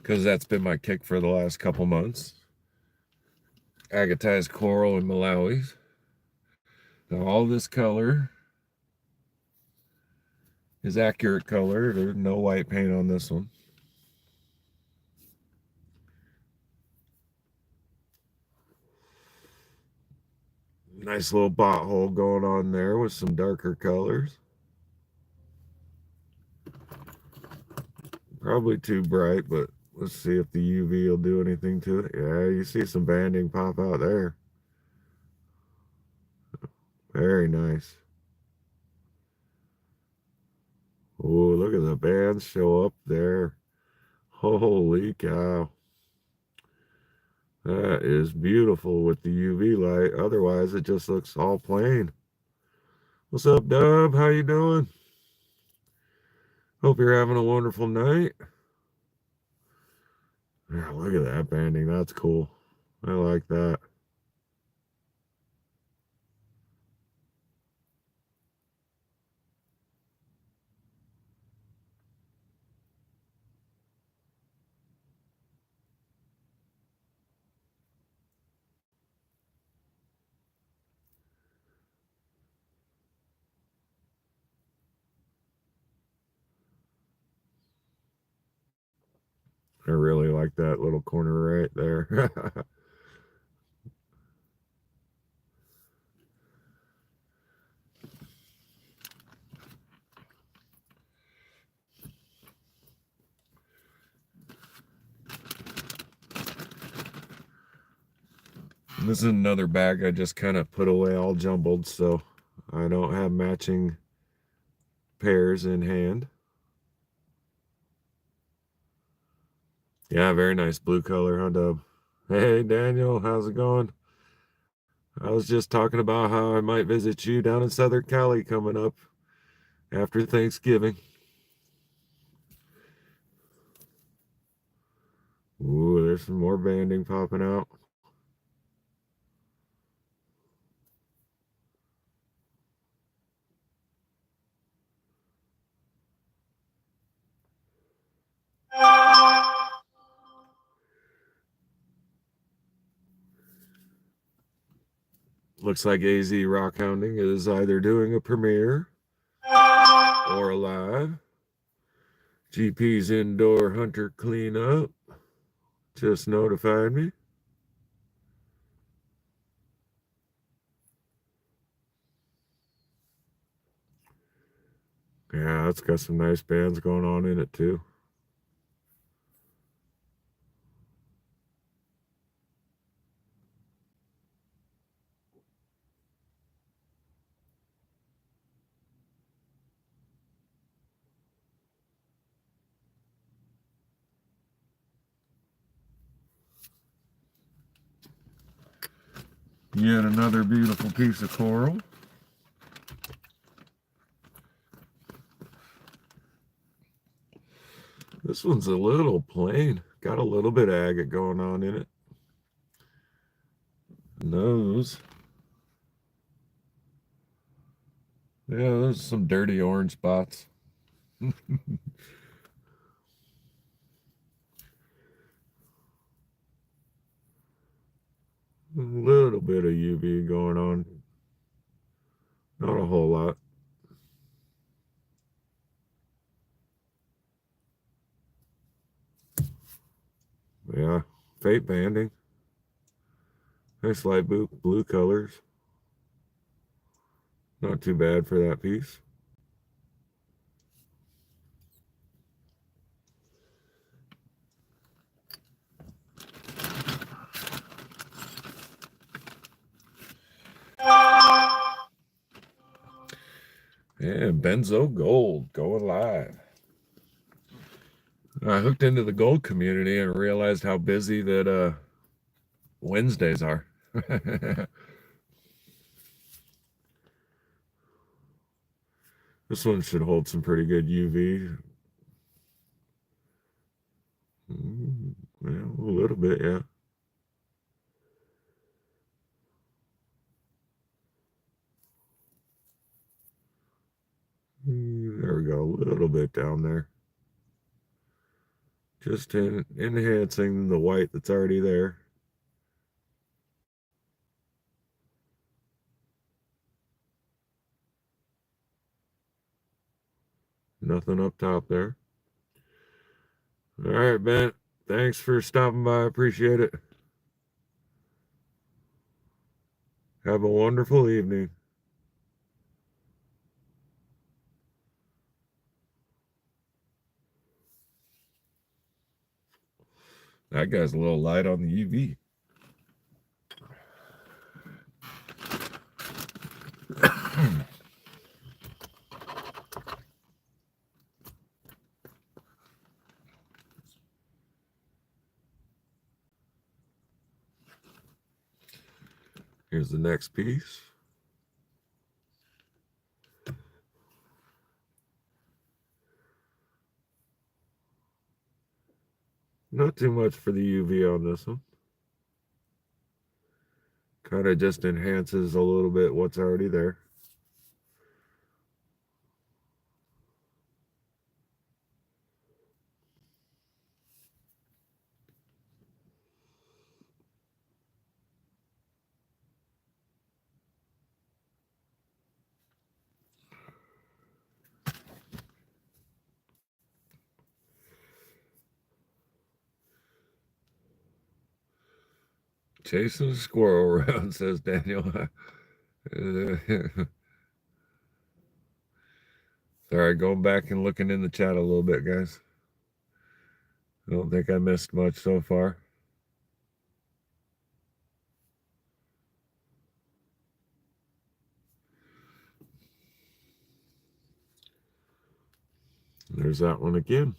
Speaker 1: because that's been my kick for the last couple months. Agatized coral and Malawi's. Now all this color is accurate color. There's no white paint on this one. Nice little bot hole going on there with some darker colors. Probably too bright, but let's see if the UV will do anything to it. Yeah, you see some banding pop out there. Very nice. Oh, look at the bands show up there. Holy cow. That is beautiful with the UV light. Otherwise, it just looks all plain. What's up, Dub? How you doing? Hope you're having a wonderful night. Yeah, look at that banding. That's cool. I like that. I really like that little corner right there. This is another bag I just kind of put away all jumbled, so I don't have matching pairs in hand. Yeah, very nice blue color, huh, Dub? Hey, Daniel, how's it going? I was just talking about how I might visit you down in Southern Cali coming up after Thanksgiving. Ooh, there's some more banding popping out. Looks like AZ Rock Hounding is either doing a premiere or a live. GP's indoor hunter cleanup just notified me. Yeah, it's got some nice bands going on in it too. Yet another beautiful piece of coral. This one's a little plain. Got a little bit of agate going on in it. Nose. Yeah, there's some dirty orange spots. A little bit of UV going on. Not a whole lot. Yeah, fate banding. Nice light blue colors. Not too bad for that piece. And Benzo Gold going live. I hooked into the gold community and realized how busy that Wednesdays are. This one should hold some pretty good UV. Well, a little bit, yeah. There we go, a little bit down there. Just enhancing the white that's already there. Nothing up top there. All right, Ben. Thanks for stopping by. I appreciate it. Have a wonderful evening. That guy's a little light on the UV. Here's the next piece. Not too much for the UV on this one. Kind of just enhances a little bit what's already there. Chasing a squirrel around, says Daniel. All right, going back and looking in the chat a little bit, guys. I don't think I missed much so far. There's that one again.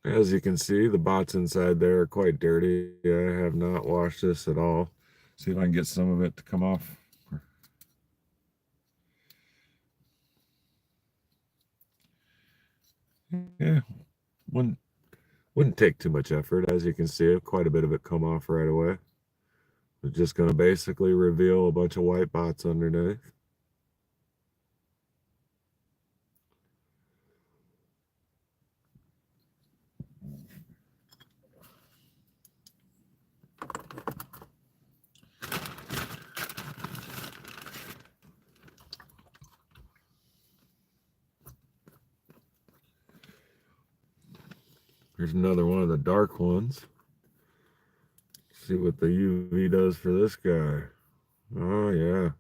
Speaker 1: As you can see, the bots inside there are quite dirty. I have not washed this at all. See if I can get some of it to come off. Yeah, wouldn't take too much effort. As you can see, quite a bit of it come off right away. We're just going to basically reveal a bunch of white bots underneath. Here's another one of the dark ones. See what the UV does for this guy. Oh, yeah.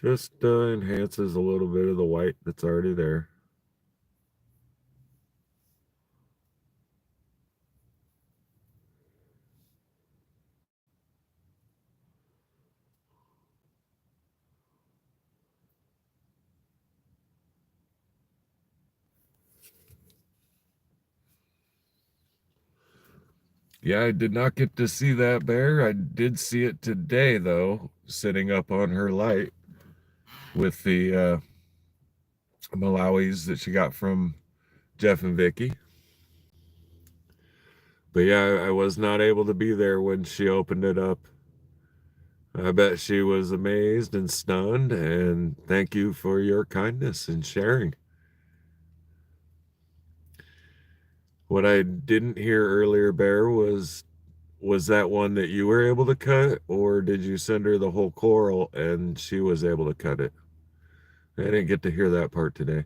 Speaker 1: Just enhances a little bit of the white that's already there. Yeah, I did not get to see that bear. I did see it today, though, sitting up on her light with the Malawis that she got from Jeff and Vicky. But yeah, I was not able to be there when she opened it up. I bet she was amazed and stunned, and thank you for your kindness and sharing. What I didn't hear earlier, Bear, was that one that you were able to cut, or did you send her the whole coral and she was able to cut it? I didn't get to hear that part today.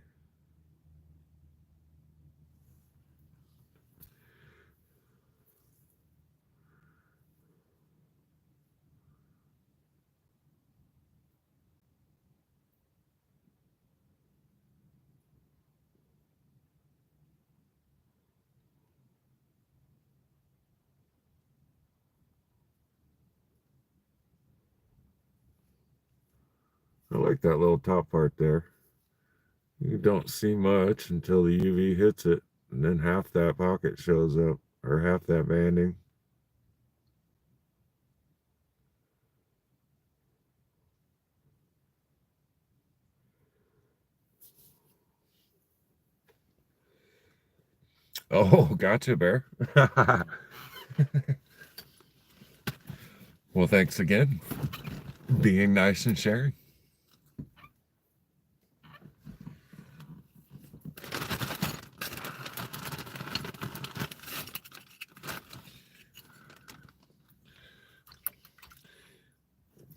Speaker 1: I like that little top part there. You don't see much until the UV hits it, and then half that pocket shows up, or half that banding. Oh, gotcha, Bear. Well, thanks again. Being nice and sharing.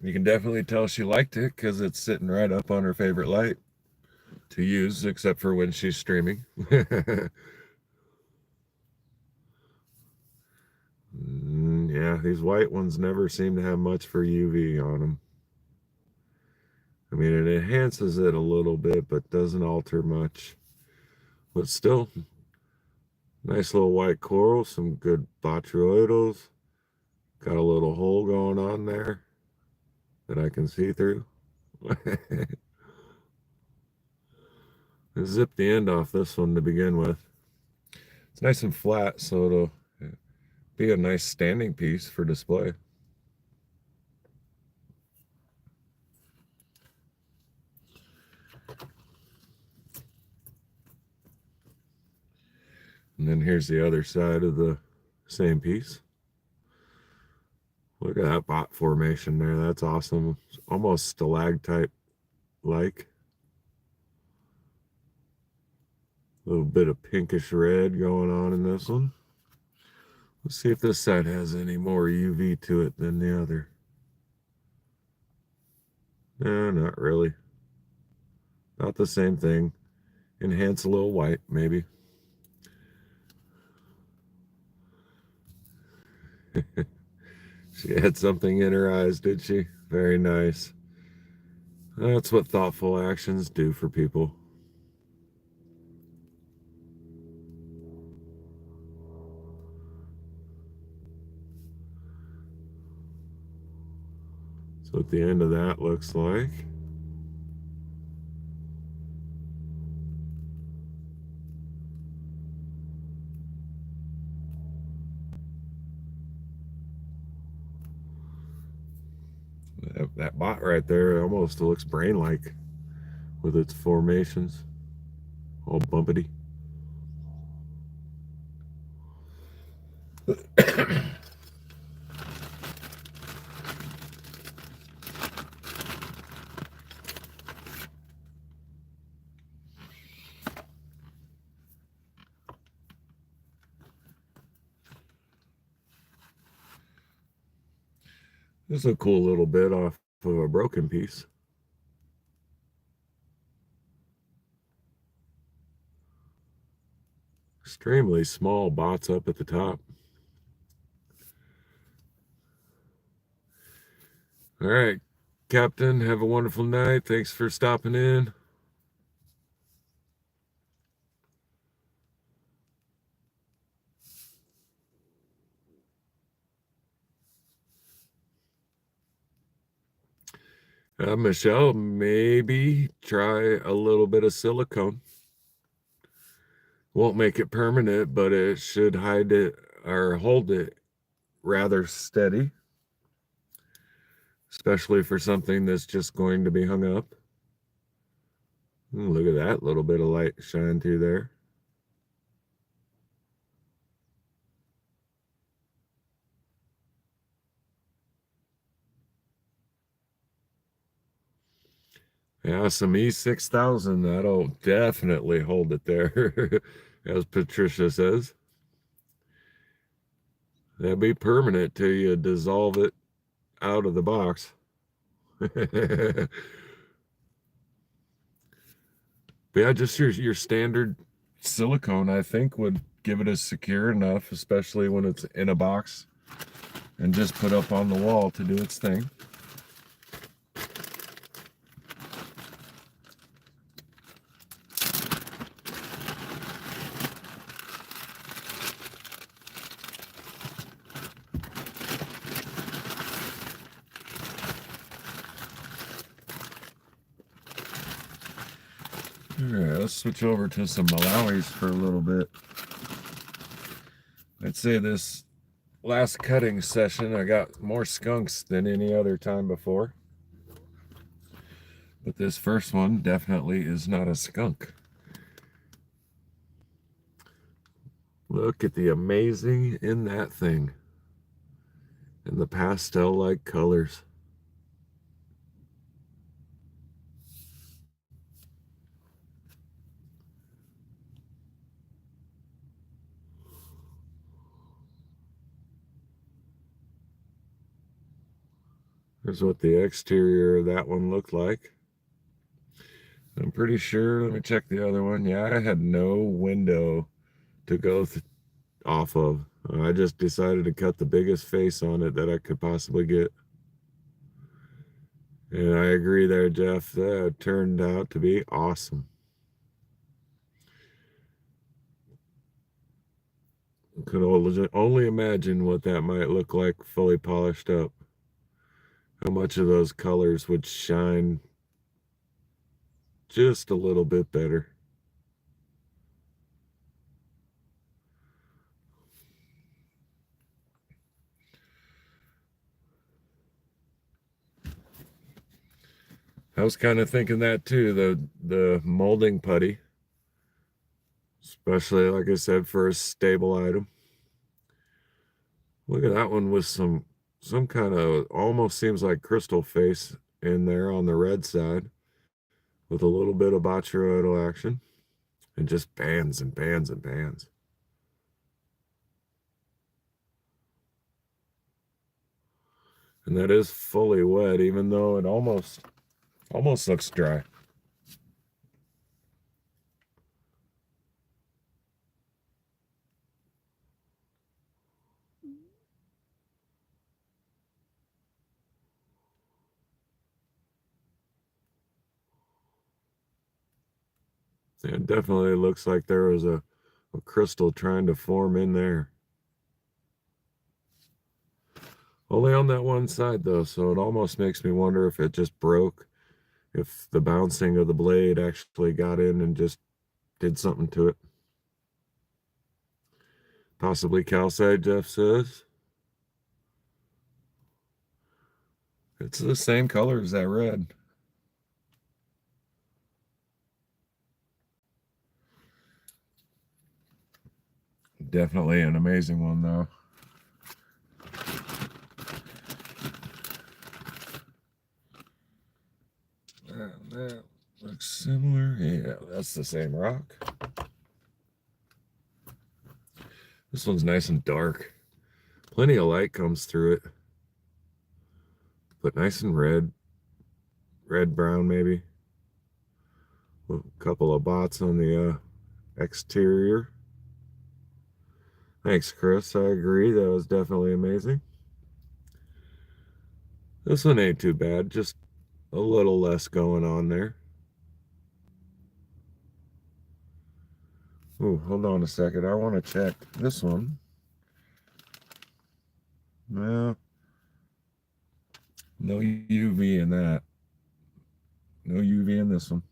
Speaker 1: You can definitely tell she liked it because it's sitting right up on her favorite light to use, except for when she's streaming. Yeah, these white ones never seem to have much for UV on them. I mean, it enhances it a little bit, but doesn't alter much. But still, nice little white coral, some good botryoidals. Got a little hole going on there that I can see through. Zip the end off this one to begin with. It's nice and flat, so it'll be a nice standing piece for display. And then here's the other side of the same piece. Look at that bot formation there. That's awesome. It's almost stalactite-like. A little bit of pinkish red going on in this one. Let's see if this side has any more UV to it than the other. No, not really. Not the same thing. Enhance a little white, maybe. She had something in her eyes, did she? Very nice. That's what thoughtful actions do for people. That's what the end of that looks like. That bot right there almost looks brain-like with its formations. All bumpity. This is a cool little bit off of a broken piece. Extremely small bots up at the top. All right, Captain, have a wonderful night. Thanks for stopping in. Michelle, maybe try a little bit of silicone. Won't make it permanent, but it should hide it or hold it rather steady, especially for something that's just going to be hung up. Look at that little bit of light shine through there. Yeah, some E6000, that'll definitely hold it there, as Patricia says. That'll be permanent till you dissolve it out of the box. But yeah, just your standard silicone, I think, would give it a secure enough, especially when it's in a box and just put up on the wall to do its thing. All right, let's switch over to some Malawis for a little bit. I'd say this last cutting session, I got more skunks than any other time before. But this first one definitely is not a skunk. Look at the amazing in that thing. And the pastel-like colors. Here's what the exterior of that one looked like. I'm pretty sure, let me check the other one. Yeah, I had no window to go off of. I just decided to cut the biggest face on it that I could possibly get. And I agree there, Jeff. That turned out to be awesome. Could only imagine what that might look like fully polished up. How much of those colors would shine just a little bit better. I was kind of thinking that too, the molding putty, especially like I said, for a stable item. Look at that one with some kind of almost seems like crystal face in there on the red side with a little bit of boturoidal action and just bands and bands and bands. And that is fully wet, even though it almost looks dry. It definitely looks like there was a crystal trying to form in there. Only on that one side though, so it almost makes me wonder if it just broke, if the bouncing of the blade actually got in and just did something to it. Possibly calcite, Jeff says. It's the same color as that red. Definitely an amazing one though. That looks similar. Yeah, that's the same rock. This one's nice and dark. Plenty of light comes through it. But nice and red brown maybe. A couple of bots on the exterior. Thanks, Chris. I agree. That was definitely amazing. This one ain't too bad. Just a little less going on there. Ooh, hold on a second. I want to check this one. Well, no UV in that. No UV in this one.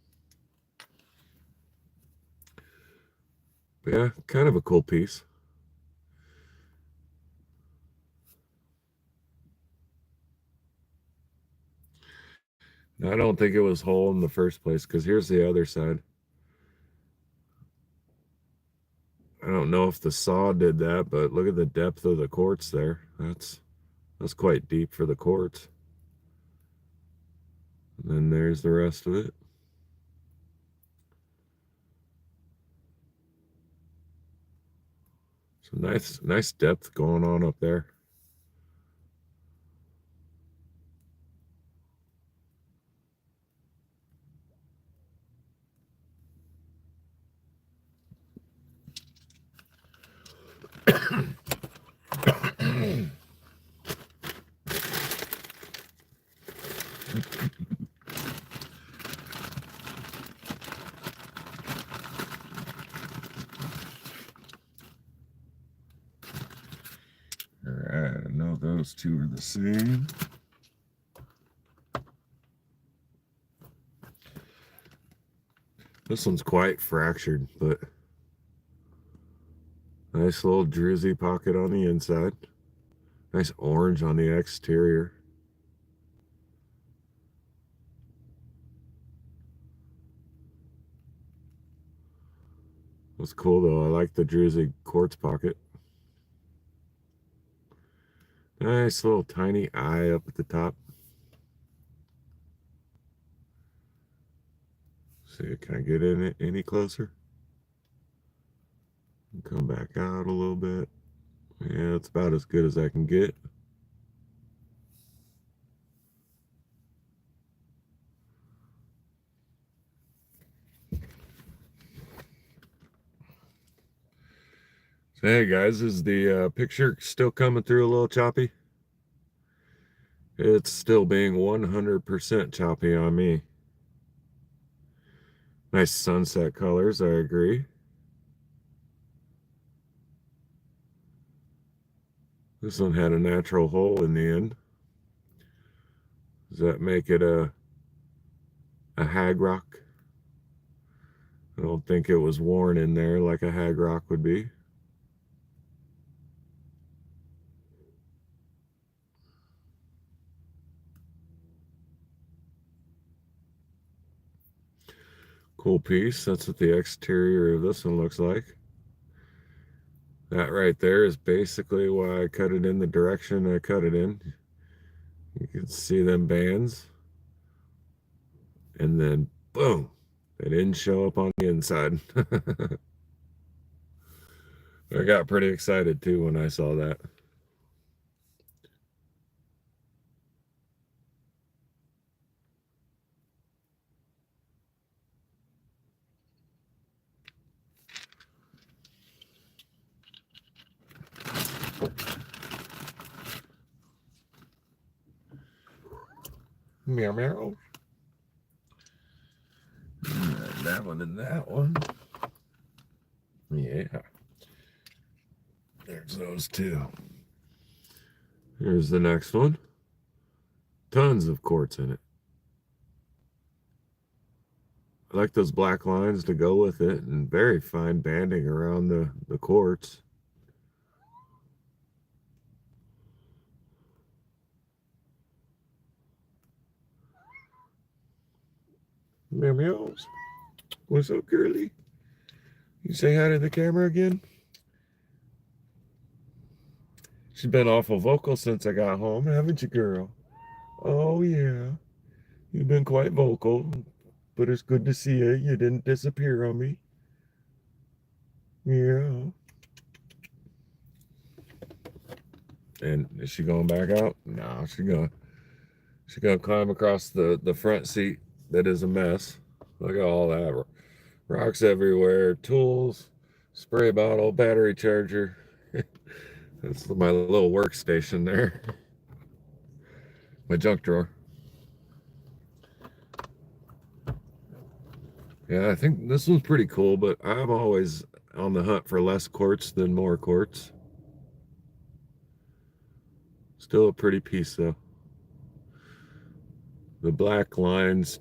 Speaker 1: But yeah, kind of a cool piece. I don't think it was whole in the first place because here's the other side. I don't know if the saw did that, but look at the depth of the quartz there. That's quite deep for the quartz. And then there's the rest of it. So nice depth going on up there. All right, I know those two are the same. This one's quite fractured, but nice little druzy pocket on the inside. Nice orange on the exterior. That's cool though. I like the druzy quartz pocket. Nice little tiny eye up at the top. See, can I get in it any closer? Come back out a little bit. Yeah, it's about as good as I can get. Hey guys, is the picture still coming through a little choppy? It's still being 100% choppy on me. Nice sunset colors, I agree. This one had a natural hole in the end. Does that make it a hag rock? I don't think it was worn in there like a hag rock would be. Cool piece. That's what the exterior of this one looks like. That right there is basically why I cut it in the direction I cut it in. You can see them bands. And then boom, they didn't show up on the inside. I got pretty excited too when I saw that. Meow meow. And that one and that one. Yeah. There's those two. Here's the next one. Tons of quartz in it. I like those black lines to go with it and very fine banding around the quartz. Meow meows. What's up, girly? You say hi to the camera again? She's been awful vocal since I got home, haven't you, girl? Oh, yeah. You've been quite vocal, but it's good to see you. You didn't disappear on me. Yeah. And is she going back out? No, she's gonna climb across the front seat that is a mess. Look at all that. Rocks everywhere, tools, spray bottle, battery charger. That's my little workstation there. My junk drawer. Yeah, I think this one's pretty cool, but I'm always on the hunt for less quartz than more quartz. Still a pretty piece though. The black lines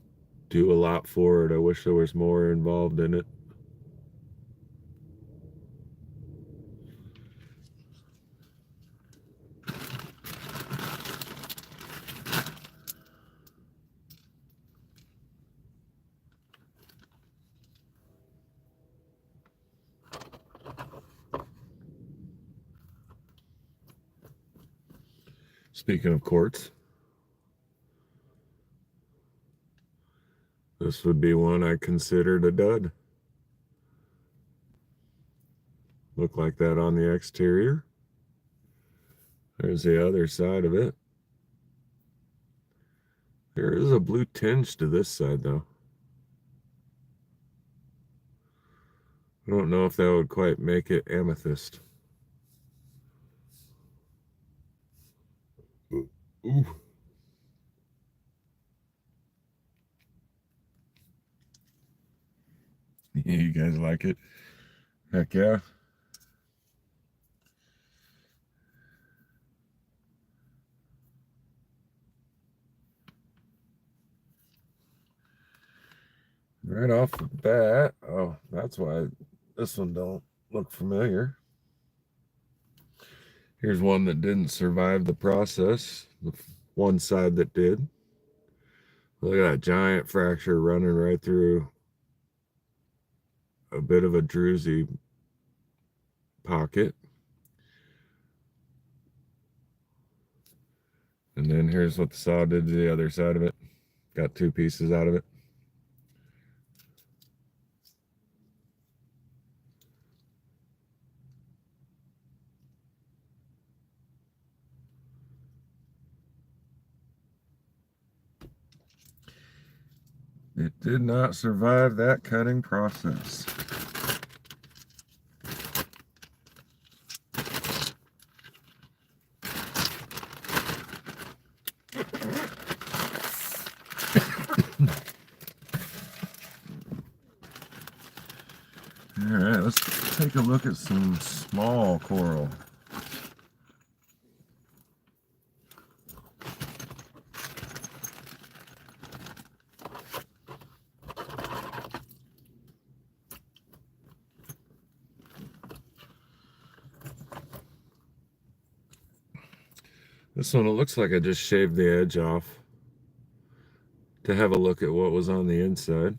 Speaker 1: do a lot for it. I wish there was more involved in it. Speaking of quartz, this would be one I considered a dud. Look like that on the exterior. There's the other side of it. There is a blue tinge to this side though. I don't know if that would quite make it amethyst. Ooh. You guys like it? Heck yeah. Right off the bat, oh, that's why this one don't look familiar. Here's one that didn't survive the process. The one side that did. Look at that giant fracture running right through a bit of a druzy pocket. And then here's what the saw did to the other side of it. Got two pieces out of it. It did not survive that cutting process. take a look at some small coral. This one, it looks like I just shaved the edge off to have a look at what was on the inside.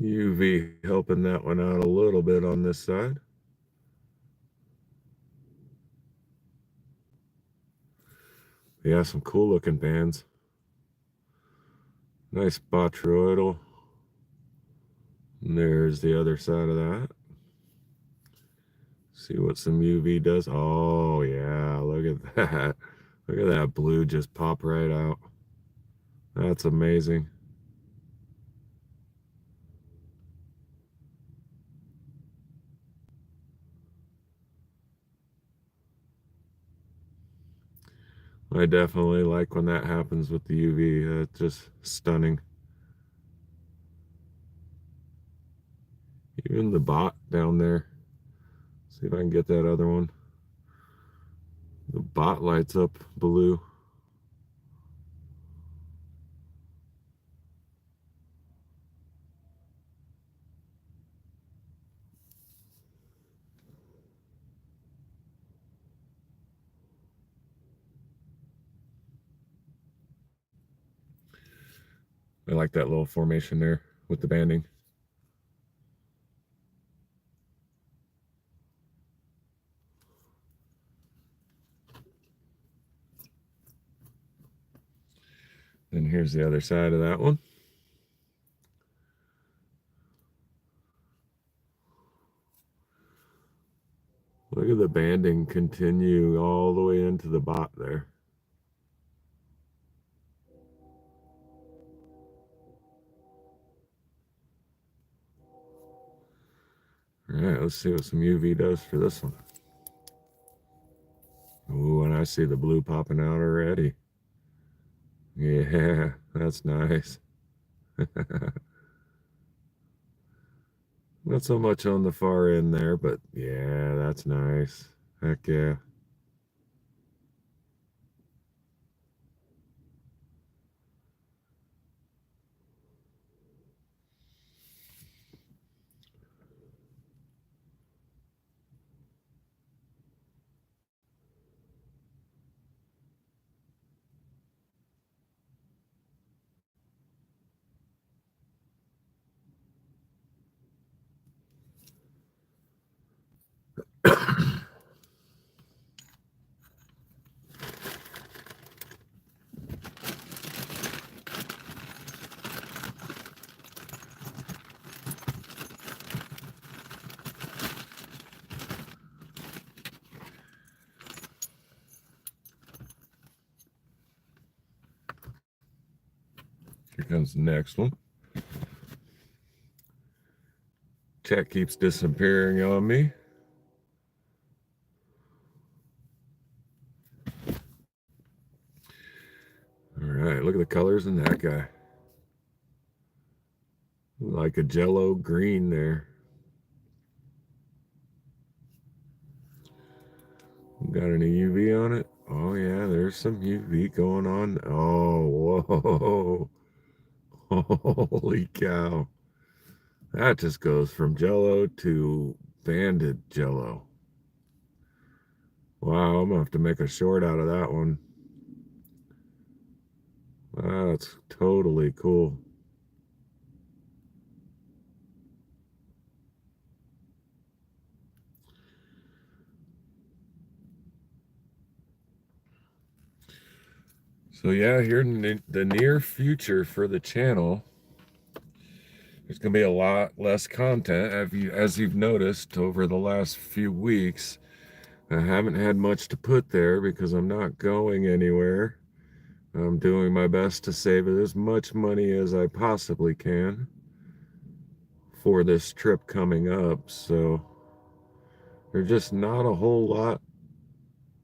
Speaker 1: UV helping that one out a little bit on this side. Yeah, some cool looking bands. Nice botryoidal. And there's the other side of that. See what some UV does. Oh yeah, look at that. Look at that blue just pop right out. That's amazing. I definitely like when that happens with the UV. It's just stunning. Even the bot down there. See if I can get that other one. The bot lights up blue. I like that little formation there with the banding. And here's the other side of that one. Look at the banding continue all the way into the bot there. All right, let's see what some UV does for this one. Ooh, and I see the blue popping out already. Yeah, that's nice. Not so much on the far end there, but yeah, that's nice. Heck yeah. Here comes the next one. Chat keeps disappearing on me. All right, look at the colors in that guy. Like a jello green there. Got any UV on it? Oh yeah, there's some UV going on. Oh, whoa. Holy cow. That just goes from jello to banded jello. Wow, I'm gonna have to make a short out of that one. That's totally cool. So yeah, here in the near future for the channel, there's going to be a lot less content. As you've noticed over the last few weeks, I haven't had much to put there because I'm not going anywhere. I'm doing my best to save as much money as I possibly can for this trip coming up. So there's just not a whole lot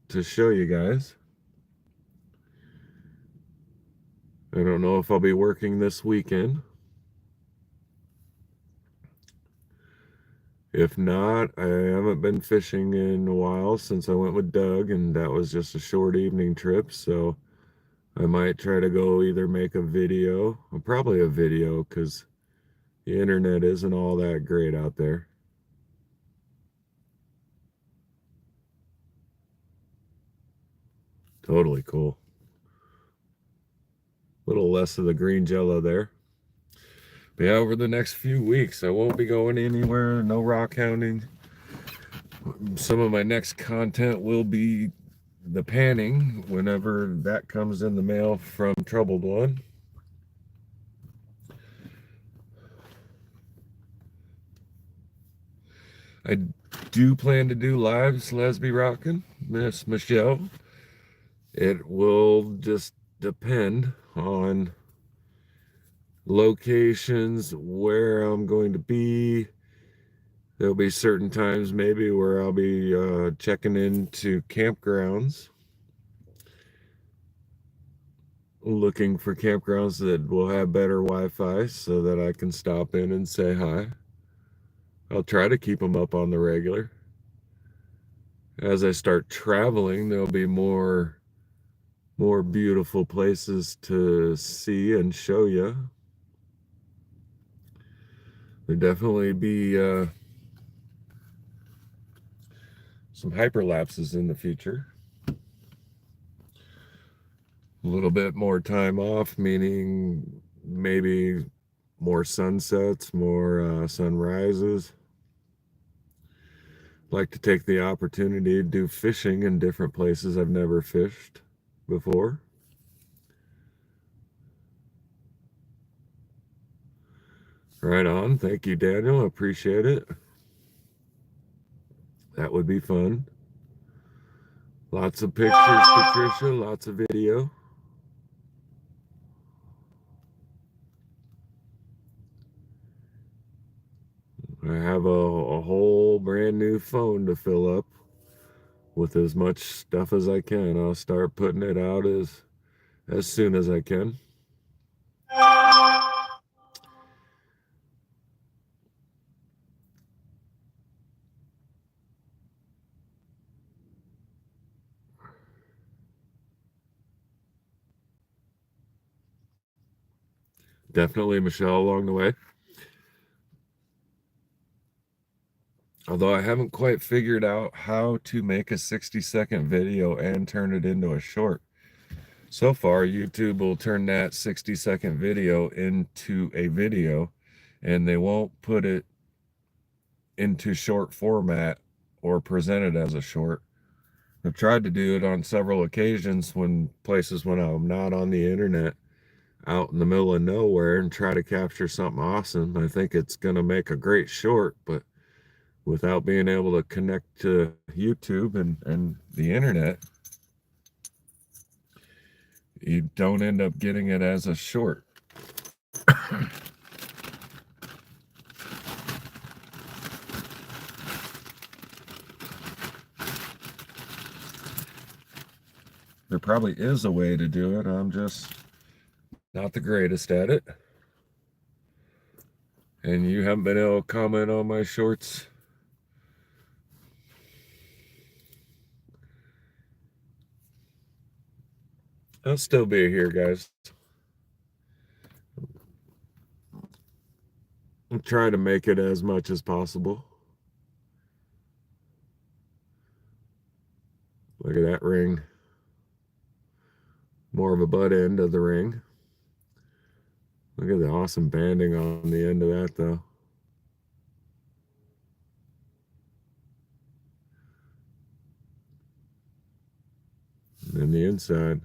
Speaker 1: to show you guys. I don't know if I'll be working this weekend. If not, I haven't been fishing in a while since I went with Doug, and that was just a short evening trip, so I might try to go either make a video, or probably a video, because the internet isn't all that great out there. Totally cool. A little less of the green jello there. But yeah, over the next few weeks, I won't be going anywhere, no rock hounding. Some of my next content will be the panning whenever that comes in the mail from Troubled One. I do plan to do lives, Lesby Rockin', Miss Michelle. It will just depend on locations, where I'm going to be. There'll be certain times maybe where I'll be checking into campgrounds, looking for campgrounds that will have better Wi-Fi so that I can stop in and say hi. I'll try to keep them up on the regular. As I start traveling, there'll be more beautiful places to see and show you. There'll definitely be some hyperlapses in the future. A little bit more time off, meaning maybe more sunsets, more sunrises. Like to take the opportunity to do fishing in different places I've never fished before. Right on. Thank you, Daniel. I appreciate it. That would be fun. Lots of pictures, Patricia. Lots of video. I have a whole brand new phone to fill up with as much stuff as I can. I'll start putting it out as soon as I can. Definitely Michelle along the way. Although I haven't quite figured out how to make a 60-second video and turn it into a short. So far, YouTube will turn that 60-second video into a video, and they won't put it into short format or present it as a short. I've tried to do it on several occasions when I'm not on the internet, out in the middle of nowhere, and try to capture something awesome. I think it's going to make a great short, but without being able to connect to YouTube and the internet, you don't end up getting it as a short. There probably is a way to do it. I'm just not the greatest at it. And you haven't been able to comment on my shorts. I'll still be here, guys. I'm trying to make it as much as possible. Look at that ring. More of a butt end of the ring. Look at the awesome banding on the end of that, though. And then the inside,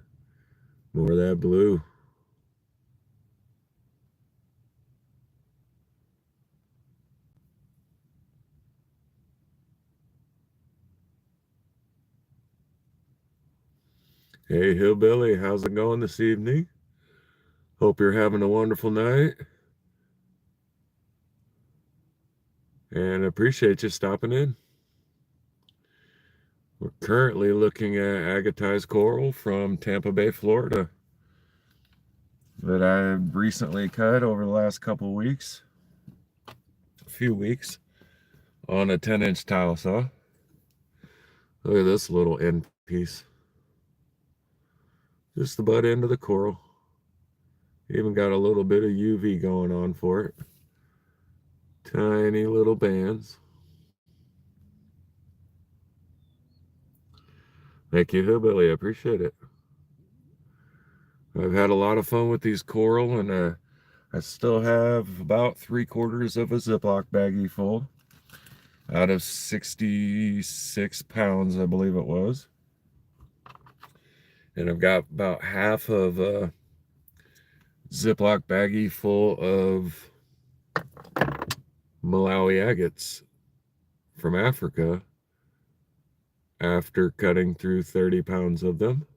Speaker 1: more of that blue. Hey, Hillbilly, how's it going this evening? Hope you're having a wonderful night. And I appreciate you stopping in. We're currently looking at agatized coral from Tampa Bay, Florida. that I've recently cut over the last couple weeks, a few weeks, on a 10-inch tile saw. Look at this little end piece. Just the butt end of the coral. Even got a little bit of UV going on for it. Tiny little bands. Thank you, Hillbilly. I appreciate it. I've had a lot of fun with these coral, and I still have about 3/4 of a Ziploc baggie full out of 66 pounds, I believe it was. And I've got about half of a Ziploc baggie full of Malawi agates from Africa after cutting through 30 pounds of them.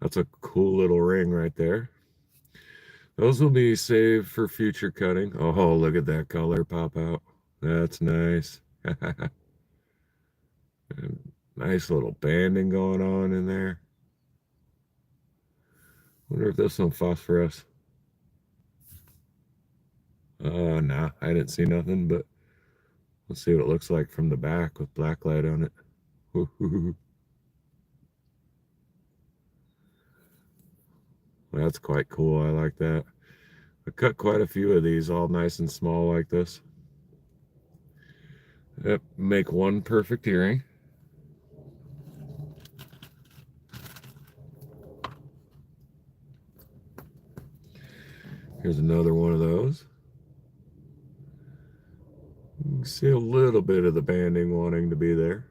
Speaker 1: That's a cool little ring right there. Those will be saved for future cutting. Oh, look at that color pop out. That's nice. Nice little banding going on in there. Wonder if there's some phosphorus. Nah, I didn't see nothing, but let's see what it looks like from the back with black light on it. That's quite cool. I like that. I cut quite a few of these, all nice and small like this. Yep, make one perfect earring. Here's another one of those. You can see a little bit of the banding wanting to be there.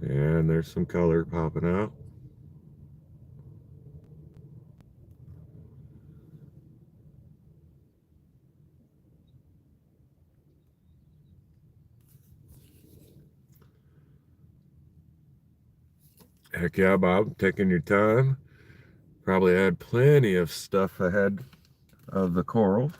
Speaker 1: And there's some color popping out. Heck yeah, Bob, taking your time. Probably had plenty of stuff ahead of the coral.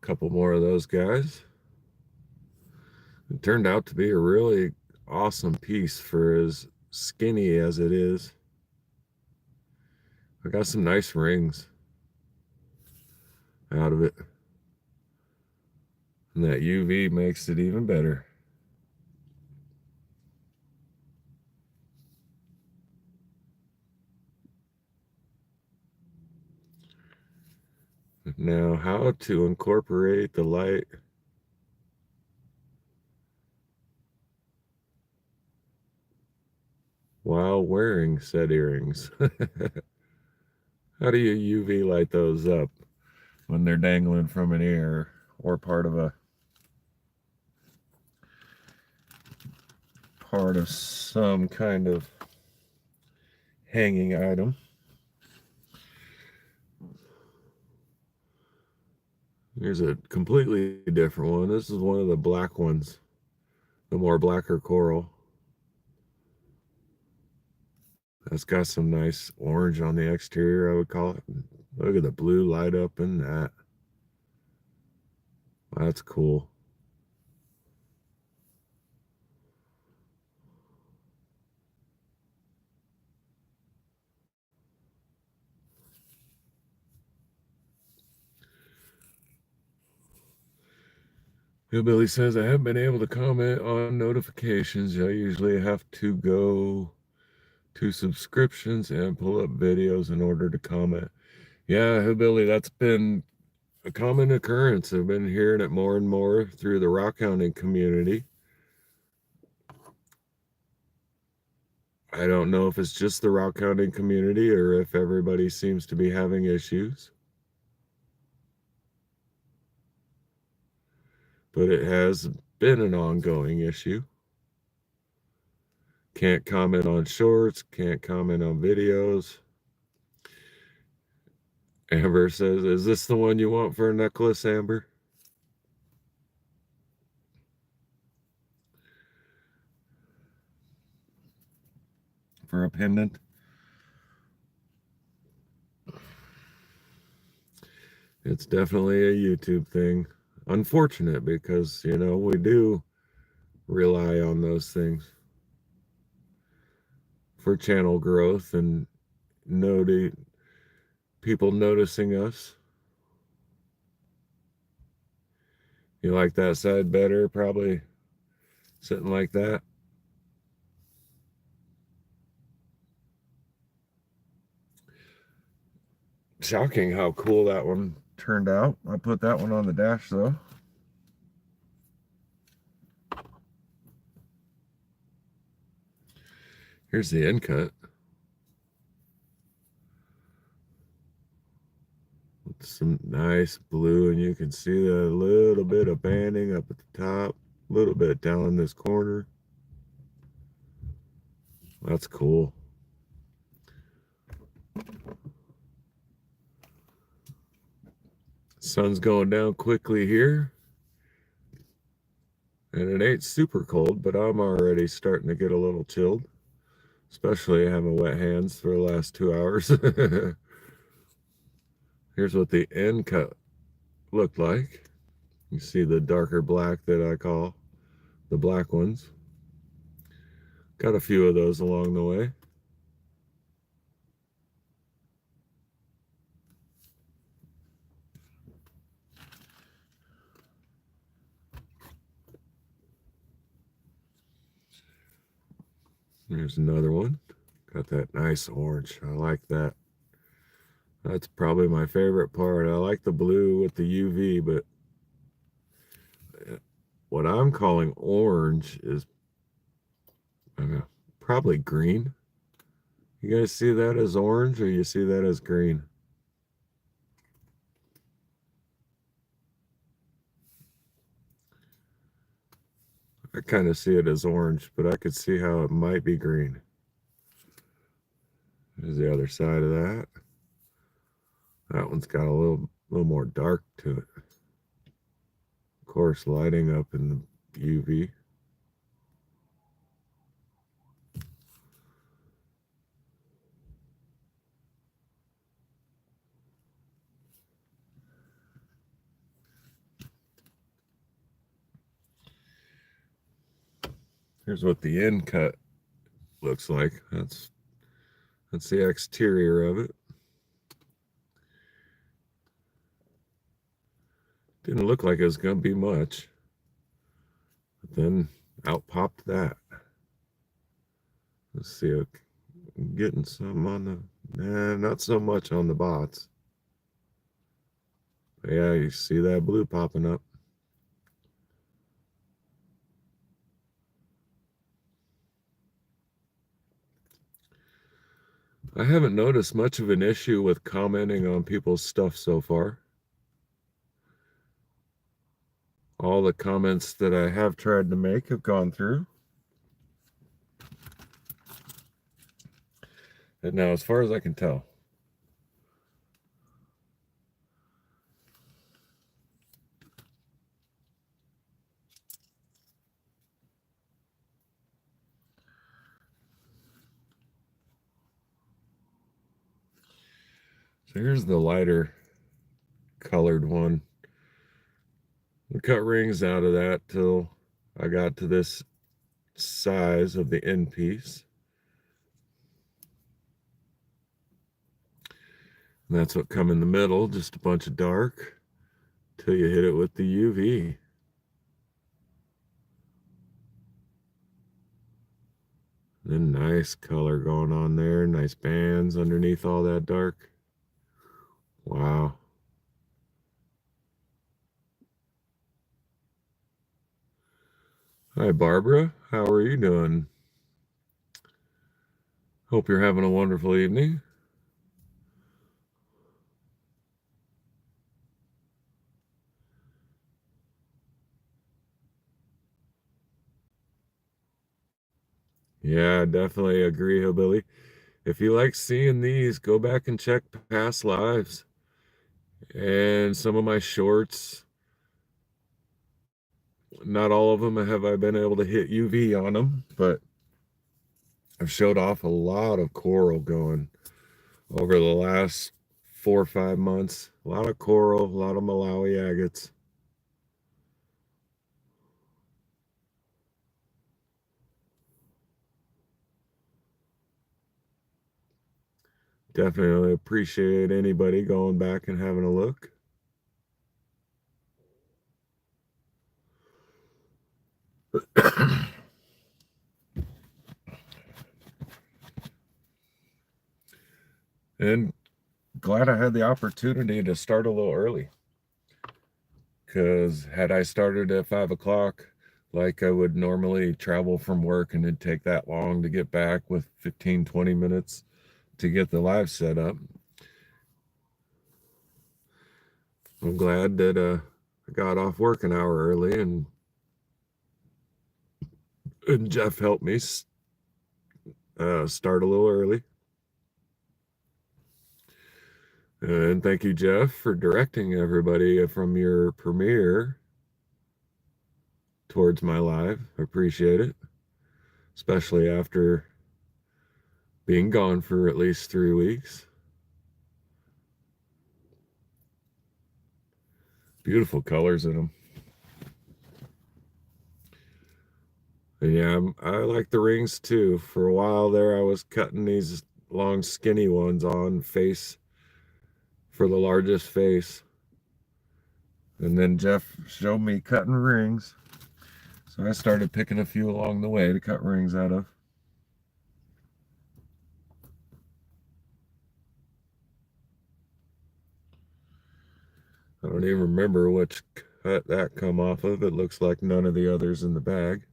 Speaker 1: Couple more of those guys. It turned out to be a really awesome piece for as skinny as it is. I got some nice rings out of it. And that UV makes it even better. Now, how to incorporate the light while wearing said earrings. How do you UV light those up when they're dangling from an ear or part of some kind of hanging item? Here's a completely different one. This is one of the black ones, the more blacker coral. That's got some nice orange on the exterior, I would call it. Look at the blue light up in that. That's cool. Hillbilly says, I haven't been able to comment on notifications. I usually have to go to subscriptions and pull up videos in order to comment. Yeah, Hillbilly, that's been a common occurrence. I've been hearing it more and more through the rock hounding community. I don't know if it's just the rock hounding community or if everybody seems to be having issues. But it has been an ongoing issue. Can't comment on shorts, can't comment on videos. Amber says, is this the one you want for a necklace, Amber? for a pendant. It's definitely a YouTube thing. Unfortunate because, you know, we do rely on those things for channel growth and people noticing us. You like that side better, probably sitting like that. Shocking how cool that one turned out. I put that one on the dash though. Here's the end cut. With some nice blue, and you can see a little bit of banding up at the top, a little bit down in this corner. That's cool. Sun's going down quickly here. And it ain't super cold, but I'm already starting to get a little chilled. Especially having wet hands for the last 2 hours. Here's what the end cut looked like. You see the darker black that I call the black ones. Got a few of those along the way. There's another one. Got that nice orange. I like that. That's probably my favorite part. I like the blue with the UV, but what I'm calling orange is probably green. You guys see that as orange or you see that as green? I kind of see it as orange, but I could see how it might be green. There's the other side of that. That one's got a little more dark to it. Of course, lighting up in the UV. Here's what the end cut looks like. That's the exterior of it. Didn't look like it was going to be much. But then out popped that. Let's see. I'm getting some on the... Nah, not so much on the bots. But yeah, you see that blue popping up. I haven't noticed much of an issue with commenting on people's stuff so far. All the comments that I have tried to make have gone through. And now, as far as I can tell, so here's the lighter colored one. I cut rings out of that till I got to this size of the end piece. And that's what come in the middle, just a bunch of dark till you hit it with the UV. Then nice color going on there, nice bands underneath all that dark. Wow. Hi, Barbara. How are you doing? Hope you're having a wonderful evening. Yeah, definitely agree, Hillbilly. If you like seeing these, go back and check past lives and some of my shorts. Not all of them have I been able to hit UV on them, but I've showed off a lot of coral going over the last 4 or 5 months. A lot of coral, a lot of Malawi agates. Definitely appreciate anybody going back and having a look. And glad I had the opportunity to start a little early. Because had I started at 5 o'clock, like I would normally travel from work, and it'd take that long to get back with 15, 20 minutes to get the live set up. I'm glad that I got off work an hour early, and Jeff helped me start a little early. And thank you, Jeff, for directing everybody from your premiere towards my live. I appreciate it, especially after being gone for at least 3 weeks. Beautiful colors in them. And yeah, I like the rings too. For a while there, I was cutting these long, skinny ones on face for the largest face. And then Jeff showed me cutting rings. So I started picking a few along the way to cut rings out of. I don't even remember which cut that come off of. It looks like none of the others in the bag.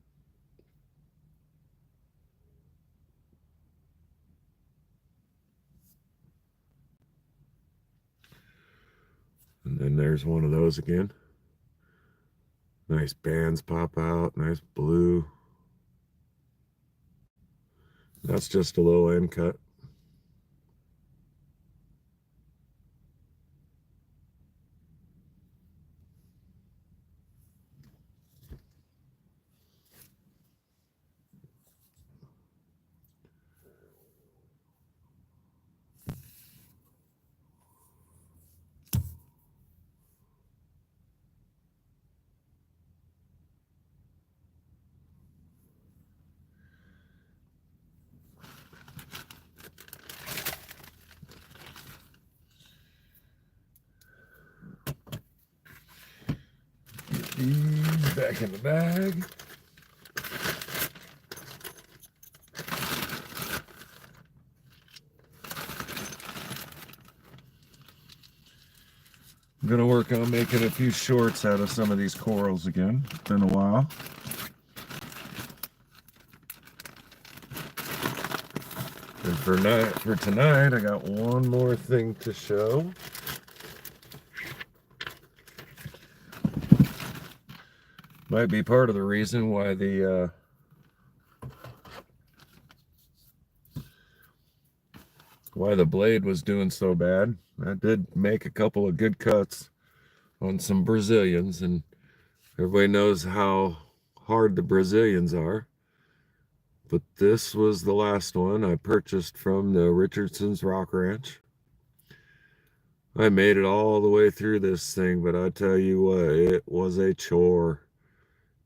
Speaker 1: And then there's one of those again. Nice bands pop out, nice blue. That's just a little end cut. These back in the bag. I'm gonna work on making a few shorts out of some of these corals again. It's been a while. And for tonight, I got one more thing to show. Might be part of the reason why the blade was doing so bad. I did make a couple of good cuts on some Brazilians, and everybody knows how hard the Brazilians are. But this was the last one I purchased from the Richardson's Rock Ranch. I made it all the way through this thing, but I tell you what, it was a chore.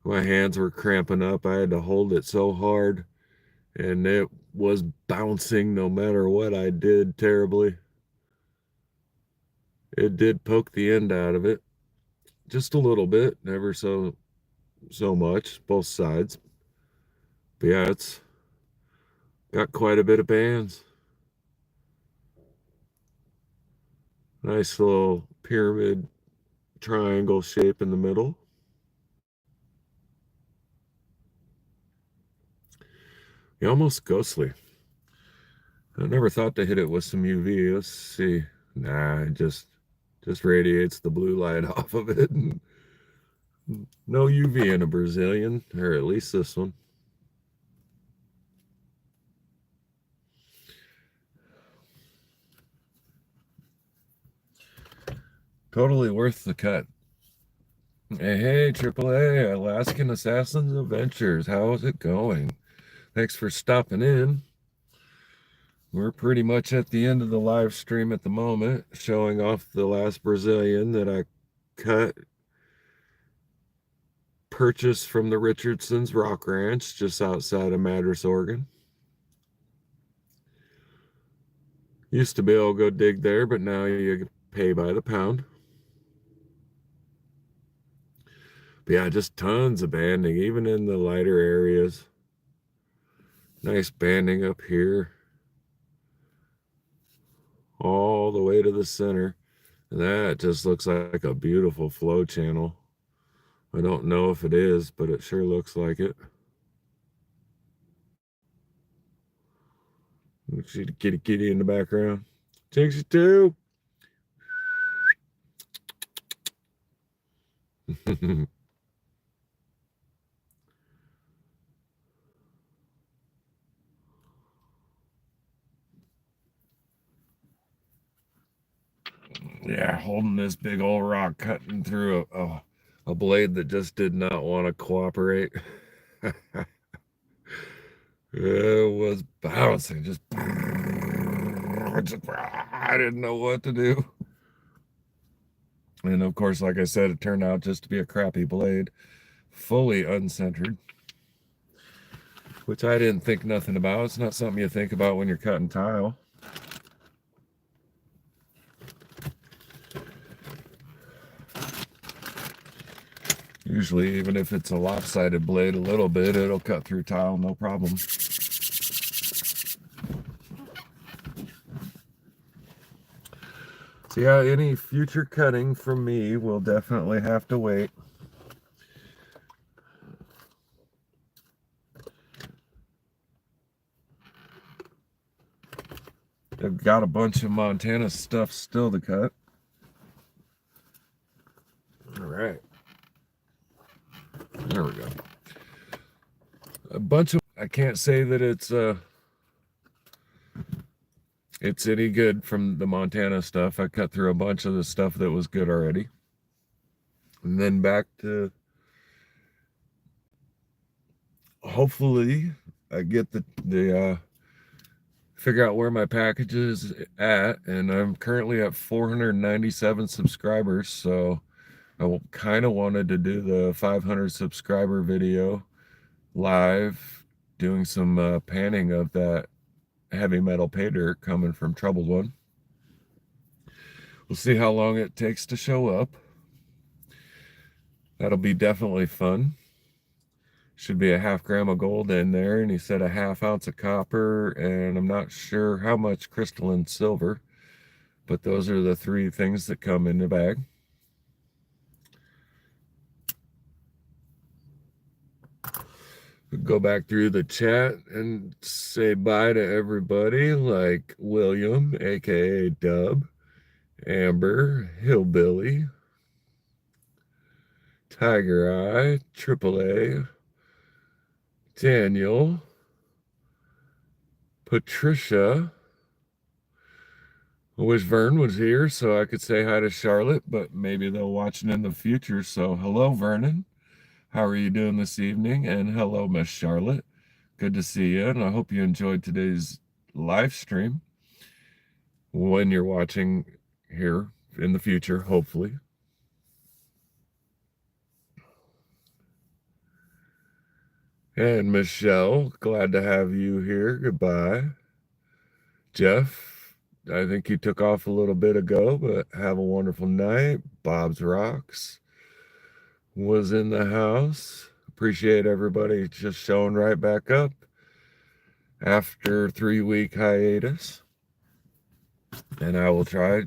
Speaker 1: My hands were cramping up. I had to hold it so hard, and it was bouncing no matter what I did terribly. It did poke the end out of it just a little bit, never so much, both sides. But yeah, it's got quite a bit of bands. Nice little pyramid triangle shape in the middle. Yeah, almost ghostly. I never thought to hit it with some UV. Let's see. Nah, it just radiates the blue light off of it. No UV in a Brazilian, or at least this one. Totally worth the cut. Hey, AAA, Alaskan Assassins Adventures. How is it going? Thanks for stopping in. We're pretty much at the end of the live stream at the moment, showing off the last Brazilian that I cut, purchased from the Richardson's Rock Ranch just outside of Madras, Oregon. Used to be able to go dig there, but now you pay by the pound. But yeah, just tons of banding, even in the lighter areas. Nice banding up here, all the way to the center. And that just looks like a beautiful flow channel. I don't know if it is, but it sure looks like it. See the kitty in the background. Takes you too. Yeah, holding this big old rock, cutting through a blade that just did not want to cooperate. It was bouncing, just I didn't know what to do. And of course, like I said, it turned out just to be a crappy blade, fully uncentered, which I didn't think nothing about. It's not something you think about when you're cutting tile. Usually, even if it's a lopsided blade a little bit, it'll cut through tile, no problem. So yeah, any future cutting from me will definitely have to wait. I've got a bunch of Montana stuff still to cut. All right. There we go. A bunch of, I can't say that it's any good from the Montana stuff. I cut through a bunch of the stuff that was good already. And then back to, hopefully I get the figure out where my package is at, and I'm currently at 497 subscribers, so I kind of wanted to do the 500 subscriber video live, doing some panning of that heavy metal pay dirt coming from Troubled One. We'll see how long it takes to show up. That'll be definitely fun. Should be a 1/2 gram of gold in there, and he said a 1/2 ounce of copper, and I'm not sure how much crystalline silver, but those are the 3 things that come in the bag. Go back through the chat and say bye to everybody, like William, aka Dub, Amber, Hillbilly, Tiger Eye, AAA, Daniel, Patricia. I wish Vern was here so I could say hi to Charlotte, but maybe they'll watch it in the future. So hello, Vernon. How are you doing this evening? And hello, Miss Charlotte. Good to see you, and I hope you enjoyed today's live stream when you're watching here in the future, hopefully. And Michelle, glad to have you here. Goodbye. Jeff, I think you took off a little bit ago, but have a wonderful night. Bob's Rocks was in the house. Appreciate everybody just showing right back up after 3-week hiatus. And I will try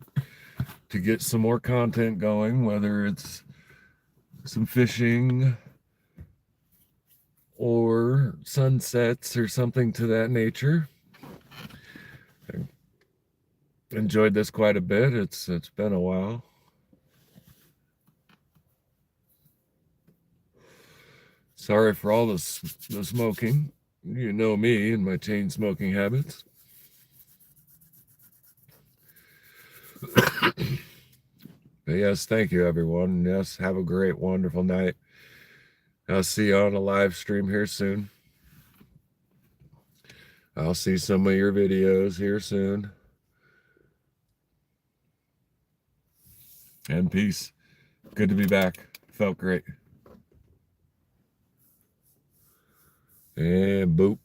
Speaker 1: to get some more content going, whether it's some fishing or sunsets or something to that nature. I enjoyed this quite a bit. It's been a while. Sorry for all the smoking. You know me and my chain smoking habits. But yes, thank you, everyone. Yes, have a great, wonderful night. I'll see you on a live stream here soon. I'll see some of your videos here soon. And peace. Good to be back. Felt great. And boop.